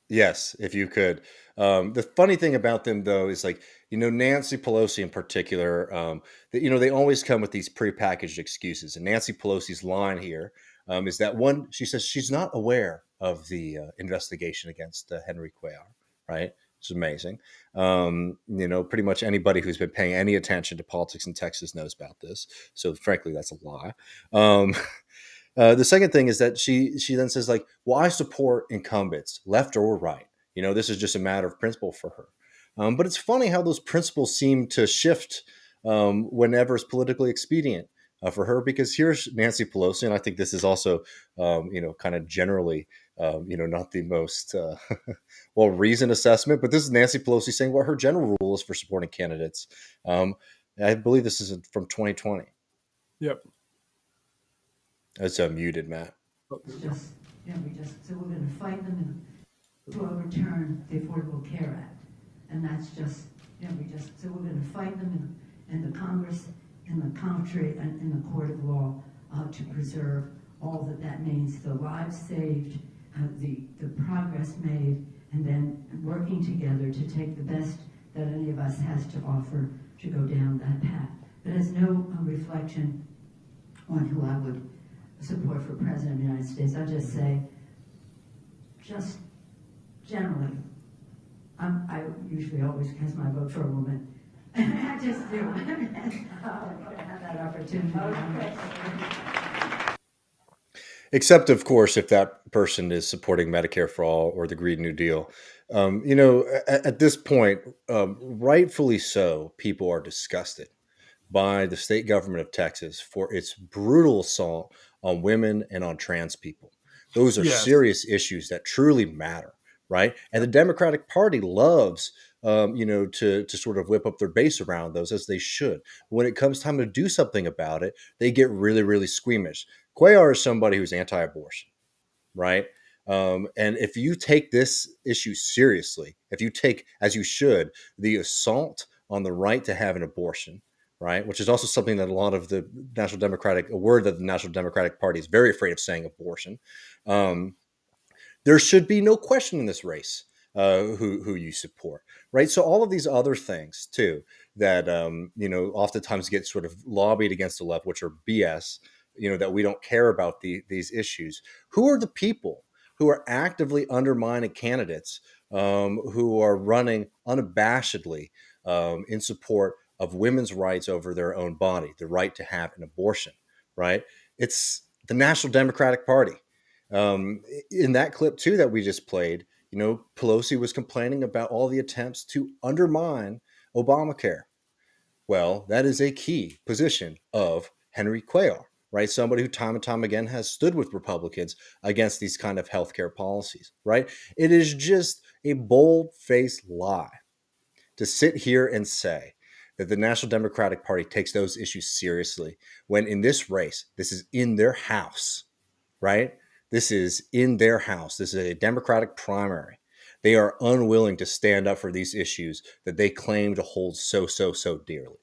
Yes, if you could. The funny thing about them, though, is like Nancy Pelosi in particular. They always come with these prepackaged excuses, and Nancy Pelosi's line here is that one. She says she's not aware of the investigation against Henry Cuellar, right? It's amazing. Pretty much anybody who's been paying any attention to politics in Texas knows about this. So, frankly, that's a lie. The second thing is that she then says like, well, I support incumbents, left or right. This is just a matter of principle for her. But it's funny how those principles seem to shift whenever it's politically expedient for her, because here's Nancy Pelosi. And I think this is also, kind of generally, not the most well-reasoned assessment, but this is Nancy Pelosi saying what her general rule is for supporting candidates. I believe this is from 2020. Yep. It's muted, Matt. So we're going to fight them to overturn the Affordable Care Act, and that's just, so we're going to fight them in the Congress, in the country, and in the court of law to preserve all that means, the lives saved, the progress made, and then working together to take the best that any of us has to offer to go down that path. But as no reflection on who I would support for President of the United States, I'll just say, just generally, I usually always cast my vote for a woman. I just do. I have that opportunity. Except, of course, if that person is supporting Medicare for all or the Green New Deal. At this point, rightfully so, people are disgusted by the state government of Texas for its brutal assault on women and on trans people. Those are serious issues that truly matter, right? And the Democratic Party loves, to sort of whip up their base around those, as they should. When it comes time to do something about it, they get really, really squeamish. Cuellar is somebody who's anti-abortion, right? And if you take this issue seriously, if you take, as you should, the assault on the right to have an abortion, right, which is also something that a lot of the a word that the National Democratic Party is very afraid of saying, abortion. There should be no question in this race who you support, right? So all of these other things too that oftentimes get sort of lobbied against the left, which are BS. That we don't care about these issues. Who are the people who are actively undermining candidates who are running unabashedly in support of women's rights over their own body, the right to have an abortion, right? It's the National Democratic Party. In that clip, too, that we just played, Pelosi was complaining about all the attempts to undermine Obamacare. Well, that is a key position of Henry Cuellar, right? Somebody who time and time again has stood with Republicans against these kind of healthcare policies, right? It is just a bold-faced lie to sit here and say that the National Democratic Party takes those issues seriously when in this race, this is in their house, right? This is in their house. This is a Democratic primary. They are unwilling to stand up for these issues that they claim to hold so dearly.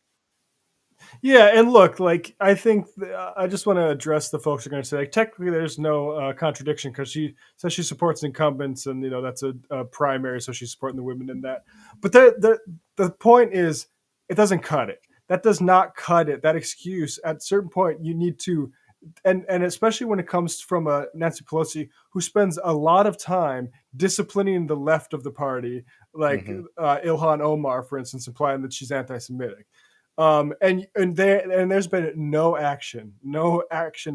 Yeah, and look, like I think I just want to address the folks who are going to say, like, technically there's no contradiction because she says she supports incumbents, and that's a primary, so she's supporting the women in that. But the point is, it doesn't cut it. That does not cut it. That excuse, at a certain point, you need to, and especially when it comes from a Nancy Pelosi who spends a lot of time disciplining the left of the party, like Ilhan Omar, for instance, implying that she's anti-Semitic. And there's been no action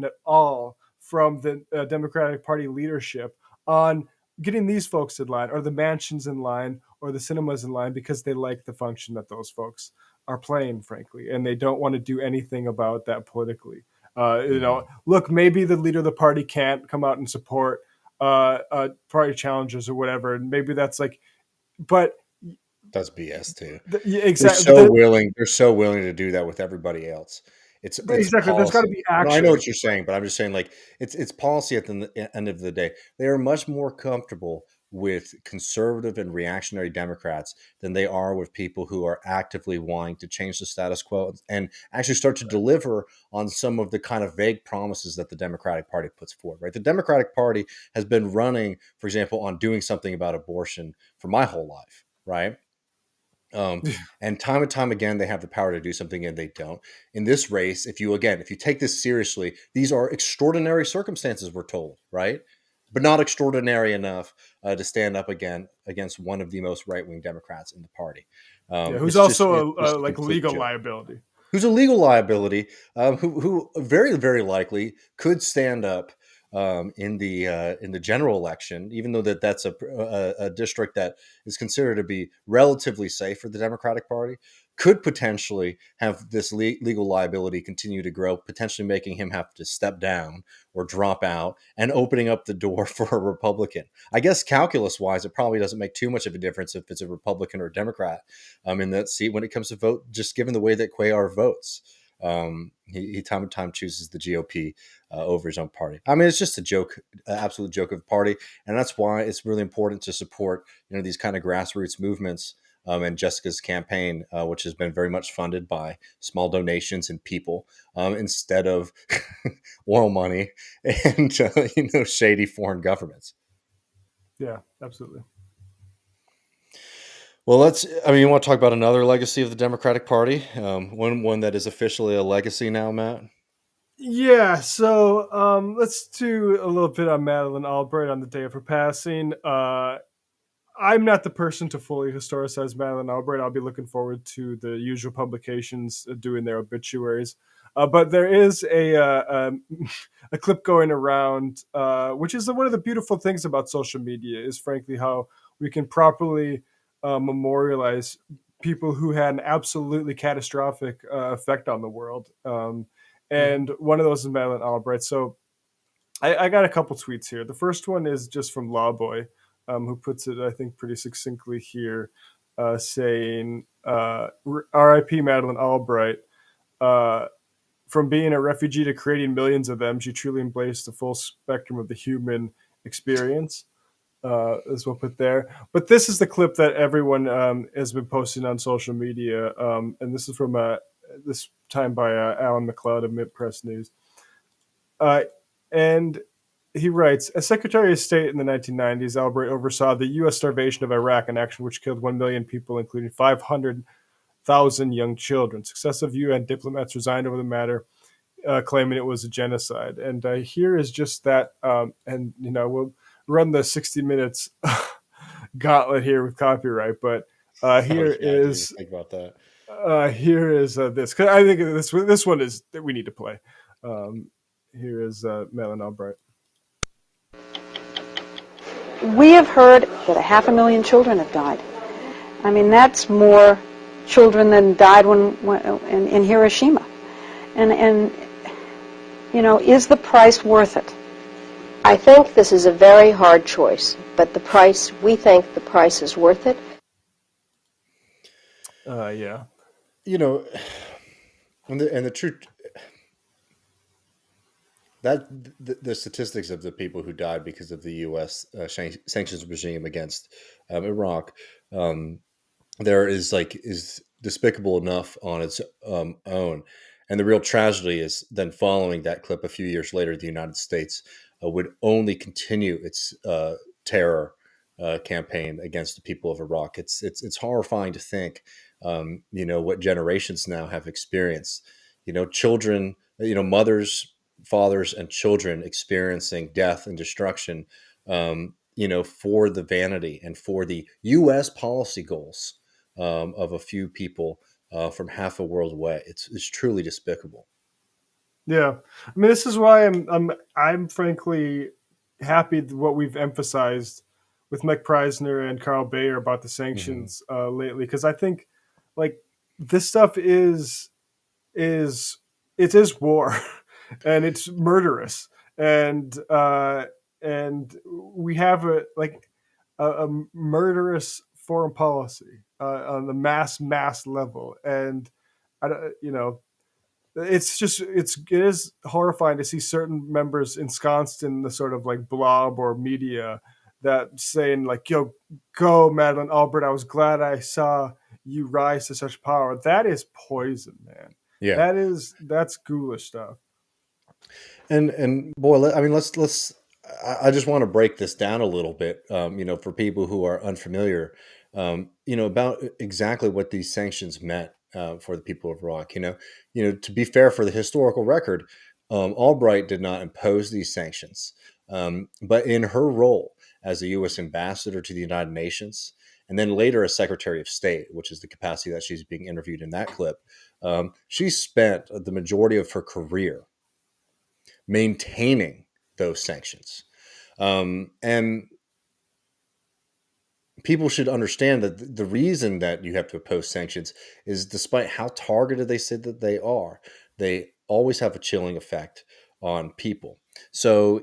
at all from the Democratic Party leadership on getting these folks in line, or the mansions in line, or the cinemas in line, because they like the function that those folks are playing, frankly, and they don't want to do anything about that politically. Look, maybe the leader of the party can't come out and support party challenges or whatever, and maybe that's like, but that's BS too. Exactly. They're so willing to do that with everybody else. It's exactly. Policy. There's got to be action. No, I know what you're saying, but I'm just saying, like, it's policy at the end of the day. They are much more comfortable with conservative and reactionary Democrats than they are with people who are actively wanting to change the status quo and actually start to deliver on some of the kind of vague promises that the Democratic Party puts forward, right? The Democratic Party has been running, for example, on doing something about abortion for my whole life, right? And time again, they have the power to do something and they don't. In this race, if you take this seriously, these are extraordinary circumstances, we're told, right? But not extraordinary enough to stand up against one of the most right-wing Democrats in the party. Who's also a legal liability. Who's a legal liability, who very, very likely could stand up in the general election, even though that's a district that is considered to be relatively safe for the Democratic Party, could potentially have this legal liability continue to grow, potentially making him have to step down or drop out and opening up the door for a Republican. I guess calculus-wise, it probably doesn't make too much of a difference if it's a Republican or a Democrat in that seat when it comes to vote, just given the way that Cuellar votes. He time and time chooses the GOP over his own party. I mean, it's just a joke, absolute joke of a party. And that's why it's really important to support, these kind of grassroots movements. And Jessica's campaign, which has been very much funded by small donations and people, instead of oil money and shady foreign governments. Yeah, absolutely. Well, you want to talk about another legacy of the Democratic Party, one that is officially a legacy now, Matt? Yeah, so let's do a little bit on Madeleine Albright on the day of her passing. I'm not the person to fully historicize Madeleine Albright. I'll be looking forward to the usual publications doing their obituaries. But there is a clip going around, which is one of the beautiful things about social media, is frankly how we can properly memorialize people who had an absolutely catastrophic effect on the world. And one of those is Madeleine Albright. So I got a couple tweets here. The first one is just from Lawboy, who puts it, I think, pretty succinctly here, saying, R.I.P. Madeleine Albright. From being a refugee to creating millions of them, she truly embraced the full spectrum of the human experience. Is what put there. But this is the clip that everyone has been posting on social media, and this is from this time by Alan McLeod of Mint Press News. And he writes, as Secretary of State in the 1990s, Albright oversaw the U.S. starvation of Iraq, an action which killed 1 million people, including 500,000 young children. Successive UN diplomats resigned over the matter, claiming it was a genocide. And here is just that, and run the 60 minutes gauntlet here with copyright, but here Oh, yeah, I didn't even is think about that. this, because I think this one is that we need to play. Here is Madeleine Albright. We have heard that 500,000 children have died. I mean, that's more children than died in Hiroshima. And you know, is the price worth it? I think this is a very hard choice, but we think the price is worth it. Yeah. You know, and the truth that the statistics of the people who died because of the U.S. Sanctions regime against Iraq, there is despicable enough on its own. And the real tragedy is then following that clip a few years later, the United States would only continue its terror campaign against the people of Iraq. It's horrifying to think, what generations now have experienced. Children, mothers, fathers, and children experiencing death and destruction, for the vanity and for the U.S. policy goals of a few people from half a world away. It's truly despicable. Yeah, I mean, this is why I'm frankly happy with what we've emphasized with Mike Preisner and Carl Bayer about the sanctions lately, because I think like this stuff is war, and it's murderous, and we have a murderous foreign policy on the mass level, and it is horrifying to see certain members ensconced in the sort of like blob or media that saying like, yo, go Madeleine Albright, I was glad I saw you rise to such power. That is poison, man. Yeah, that's ghoulish stuff. and boy, I mean, let's. I just want to break this down a little bit, for people who are unfamiliar, about exactly what these sanctions meant for the people of Iraq. To be fair, for the historical record, Albright did not impose these sanctions, but in her role as a U.S. ambassador to the United Nations, and then later as Secretary of State, which is the capacity that she's being interviewed in that clip, she spent the majority of her career maintaining those sanctions. And people should understand that the reason that you have to oppose sanctions is, despite how targeted they say that they always have a chilling effect on people. So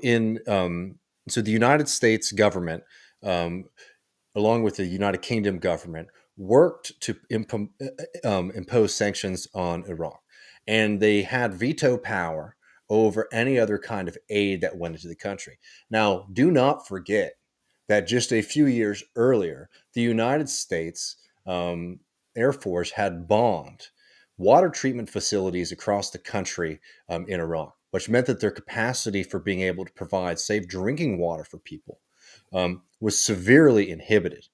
so the United States government, along with the United Kingdom government, worked to impose sanctions on Iraq, and they had veto power over any other kind of aid that went into the country. Now, do not forget that just a few years earlier, the United States Air Force had bombed water treatment facilities across the country in Iraq, which meant that their capacity for being able to provide safe drinking water for people was severely inhibited.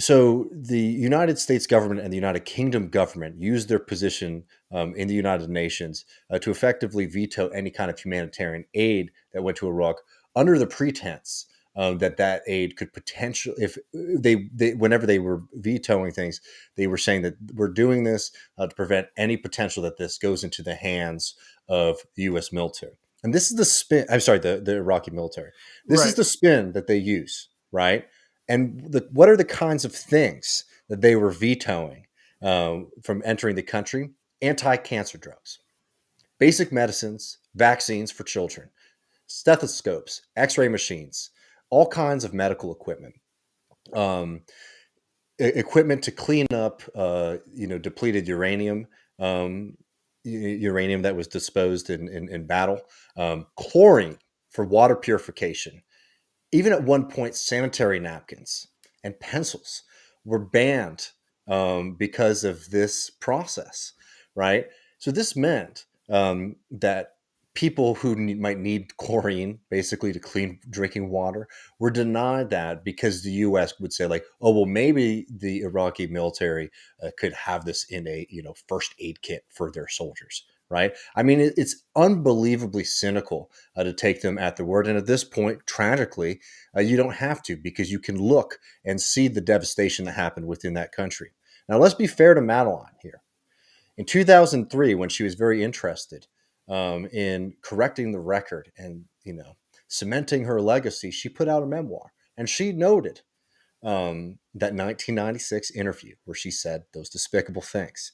So the United States government and the United Kingdom government used their position in the United Nations to effectively veto any kind of humanitarian aid that went to Iraq, under the pretense that aid could potentially, if whenever they were vetoing things, they were saying that we're doing this to prevent any potential that this goes into the hands of the U.S. military. And this is the spin. I'm sorry, the Iraqi military. This is the spin that they use, right? And what are the kinds of things that they were vetoing from entering the country? Anti-cancer drugs, basic medicines, vaccines for children, stethoscopes, x-ray machines, all kinds of medical equipment, equipment to clean up, depleted uranium, uranium that was disposed in battle, chlorine for water purification. Even at one point, sanitary napkins and pencils were banned because of this process, right? So this meant that people who might need chlorine, basically to clean drinking water, were denied that because the U.S. would say, like, oh, well, maybe the Iraqi military could have this in a first aid kit for their soldiers, right? I mean, it's unbelievably cynical to take them at their word. And at this point, tragically, you don't have to, because you can look and see the devastation that happened within that country. Now, let's be fair to Madeleine here. In 2003, when she was very interested in correcting the record and, cementing her legacy, she put out a memoir. And she noted that 1996 interview where she said those despicable things.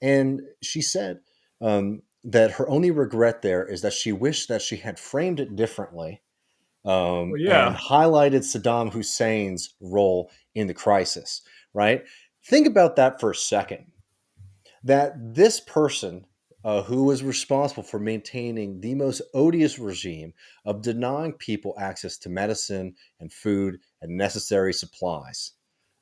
And she said that her only regret there is that she wished that she had framed it differently and highlighted Saddam Hussein's role in the crisis, right? Think about that for a second. That this person who was responsible for maintaining the most odious regime of denying people access to medicine and food and necessary supplies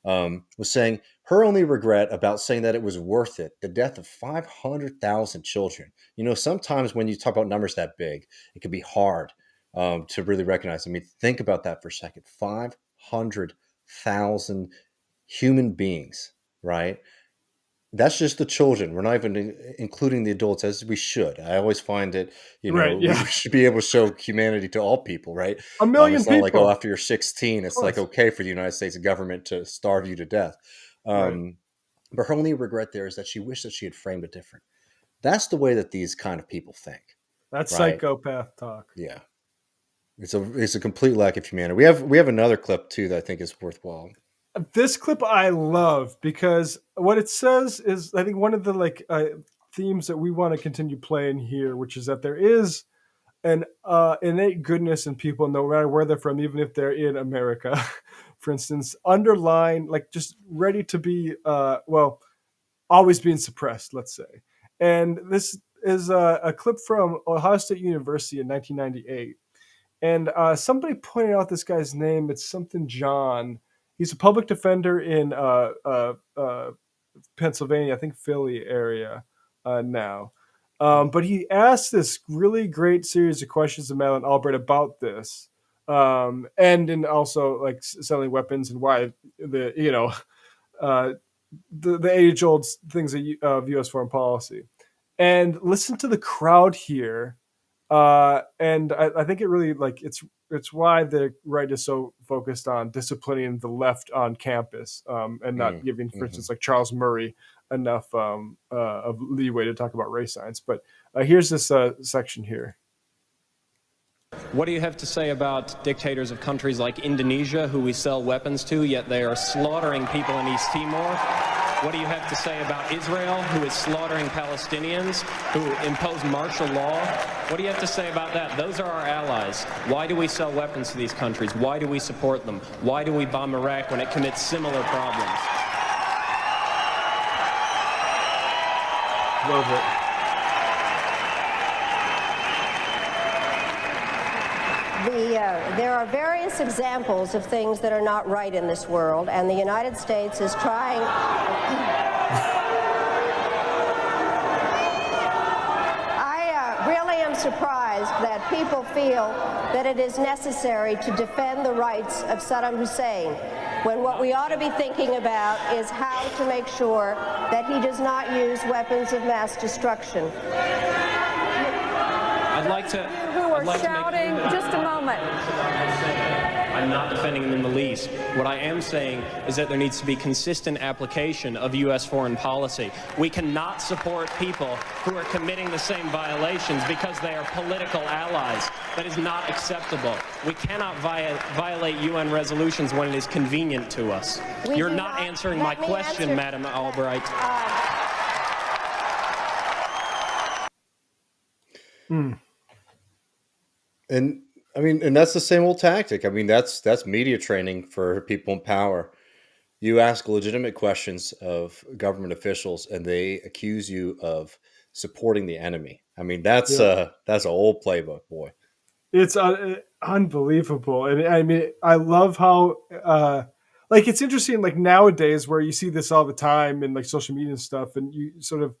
was saying her only regret about saying that it was worth it, the death of 500,000 children. Sometimes when you talk about numbers that big, it can be hard to really recognize. I mean, think about that for a second. 500,000 human beings, right? That's just the children. We're not even including the adults, as we should. I always find it, we should be able to show humanity to all people, right? A million it's people. Not like, after you're 16, it's like okay for the United States government to starve you to death. But her only regret there is that she wished that she had framed it different. That's the way that these kind of people think. That's psychopath talk. Yeah, it's a complete lack of humanity. We have another clip too that I think is worthwhile. This clip I love because what it says is, I think, one of the themes that we want to continue playing here, which is that there is an innate goodness in people, no matter where they're from, even if they're in America, for instance, underlying, just ready to be, always being suppressed, let's say. And this is a clip from Ohio State University in 1998. And somebody pointed out this guy's name. It's something John. He's a public defender in Pennsylvania, I think Philly area now. But he asked this really great series of questions to Madeleine Albright about this, and in also selling weapons and why the age-old things of U.S. foreign policy. And listen to the crowd here. And I think it really it's why the right is so focused on disciplining the left on campus and not giving, for instance, like Charles Murray enough of leeway to talk about race science. But here's this section here. What do you have to say about dictators of countries like Indonesia, who we sell weapons to, yet they are slaughtering people in East Timor? What do you have to say about Israel, who is slaughtering Palestinians, who impose martial law? What do you have to say about that? Those are our allies. Why do we sell weapons to these countries? Why do we support them? Why do we bomb Iraq when it commits similar problems? Love it. There are various examples of things that are not right in this world, and the United States is trying. I really am surprised that people feel that it is necessary to defend the rights of Saddam Hussein, when what we ought to be thinking about is how to make sure that he does not use weapons of mass destruction. I'd like to... Who are shouting, just a moment. I'm not defending him in the least. What I am saying is that there needs to be consistent application of U.S. foreign policy. We cannot support people who are committing the same violations because they are political allies. That is not acceptable. We cannot violate UN resolutions when it is convenient to us. You're not answering my question, Madam Albright. And I mean, and that's the same old tactic. I mean, that's media training for people in power. You ask legitimate questions of government officials, and they accuse you of supporting the enemy. I mean, that's an old playbook, boy. It's unbelievable, and I mean, I love how it's interesting. Like nowadays, where you see this all the time in social media and stuff, and you sort of.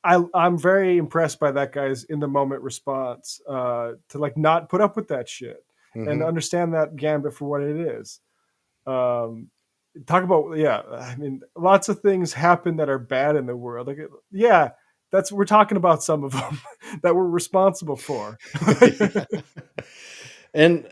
I'm very impressed by that guy's in the moment response to not put up with that shit and understand that gambit for what it is. Talk about, I mean, lots of things happen that are bad in the world. we're talking about some of them that we're responsible for. And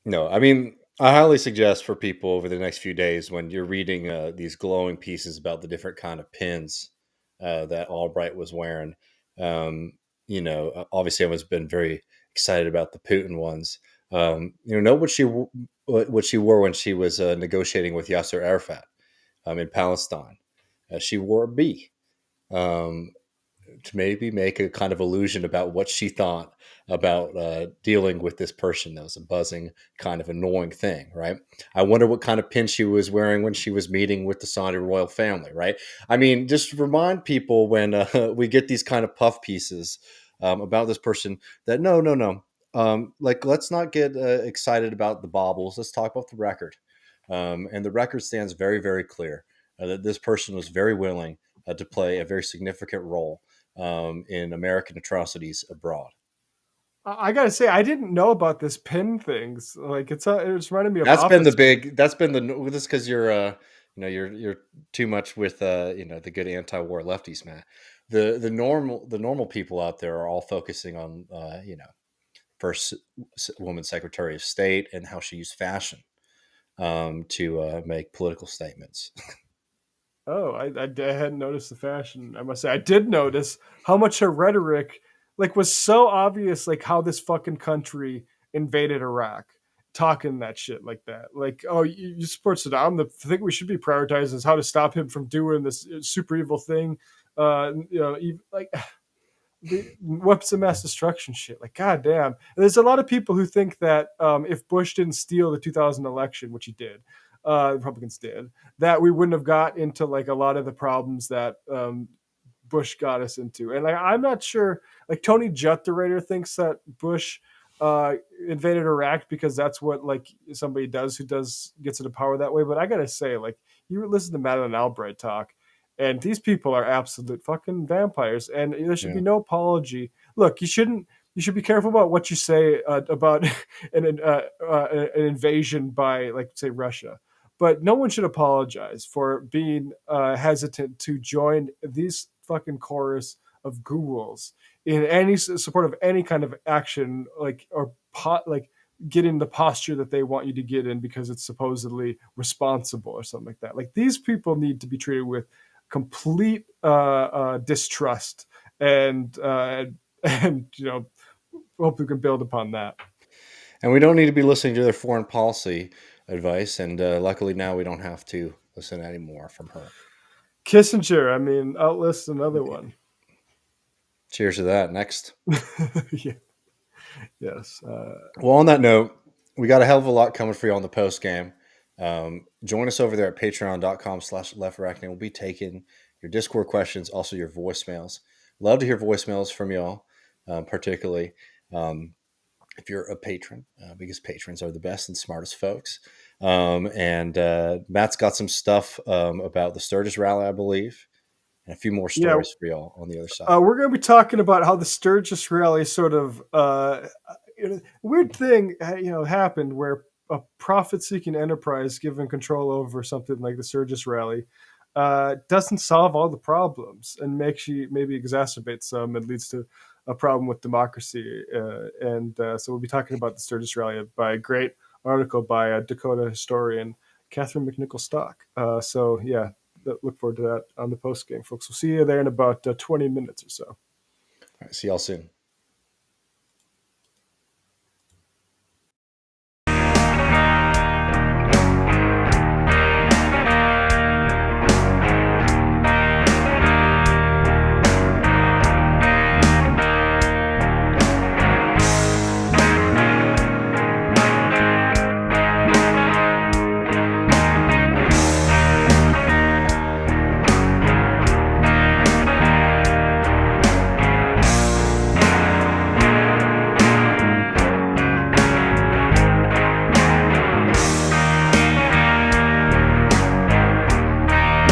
no, I mean, I highly suggest for people over the next few days when you're reading these glowing pieces about the different kind of pins that Albright was wearing. Obviously, everyone's been very excited about the Putin ones. Know what she wore when she was negotiating with Yasser Arafat in Palestine. She wore a B. To maybe make a kind of illusion about what she thought about dealing with this person that was a buzzing, kind of annoying thing, right? I wonder what kind of pin she was wearing when she was meeting with the Saudi royal family, right? I mean, just remind people when we get these kind of puff pieces about this person that no. Let's not get excited about the baubles. Let's talk about the record. And the record stands very, very clear that this person was very willing to play a very significant role in American atrocities abroad. I gotta say, I didn't know about this pin things. Like it's reminding me of That's been Office. this because you're too much with the good anti-war lefties, Matt. The normal people out there are all focusing on first woman Secretary of State and how she used fashion to make political statements. Oh, I hadn't noticed the fashion. I must say, I did notice how much her rhetoric, like, was so obvious, like how this fucking country invaded Iraq, talking that shit like that. Like, oh, you support Saddam. The thing we should be prioritizing is how to stop him from doing this super evil thing. Like the weapons of mass destruction shit. Like, goddamn. And there's a lot of people who think that if Bush didn't steal the 2000 election, which he did, Republicans did, that we wouldn't have got into like a lot of the problems that Bush got us into. And like, I'm not sure. Like Tony Judd, the writer, thinks that Bush invaded Iraq because that's what like somebody does who gets into power that way. But I gotta say, like, you listen to Madeleine Albright talk, and these people are absolute fucking vampires, and there should be no apology. Look, you should be careful about what you say about an invasion by, like, say, Russia. But no one should apologize for being hesitant to join these fucking chorus of ghouls in any support of any kind of action, like, or like getting the posture that they want you to get in because it's supposedly responsible or something like that. Like, these people need to be treated with complete distrust, and hope we can build upon that. And we don't need to be listening to their foreign policy advice. And luckily now we don't have to listen anymore from her. Kissinger, I mean, outlist another one. Cheers to that. Next. Yeah. Yes. Well, on that note, we got a hell of a lot coming for you on the post game. Join us over there at patreon.com/leftreckoning. We'll be taking your Discord questions, also your voicemails. Love to hear voicemails from y'all, particularly if you're a patron, because patrons are the best and smartest folks. And Matt's got some stuff about the Sturgis Rally, I believe, and a few more stories for y'all on the other side. We're going to be talking about how the Sturgis Rally sort of weird thing, happened where a profit-seeking enterprise given control over something like the Sturgis Rally doesn't solve all the problems and maybe exacerbates some and leads to a problem with democracy. So we'll be talking about the Sturgis Rally by a great article by a Dakota historian, Catherine McNichol Stock. So yeah, look forward to that on the post game, folks. We'll see you there in about 20 minutes or so. All right, see y'all soon.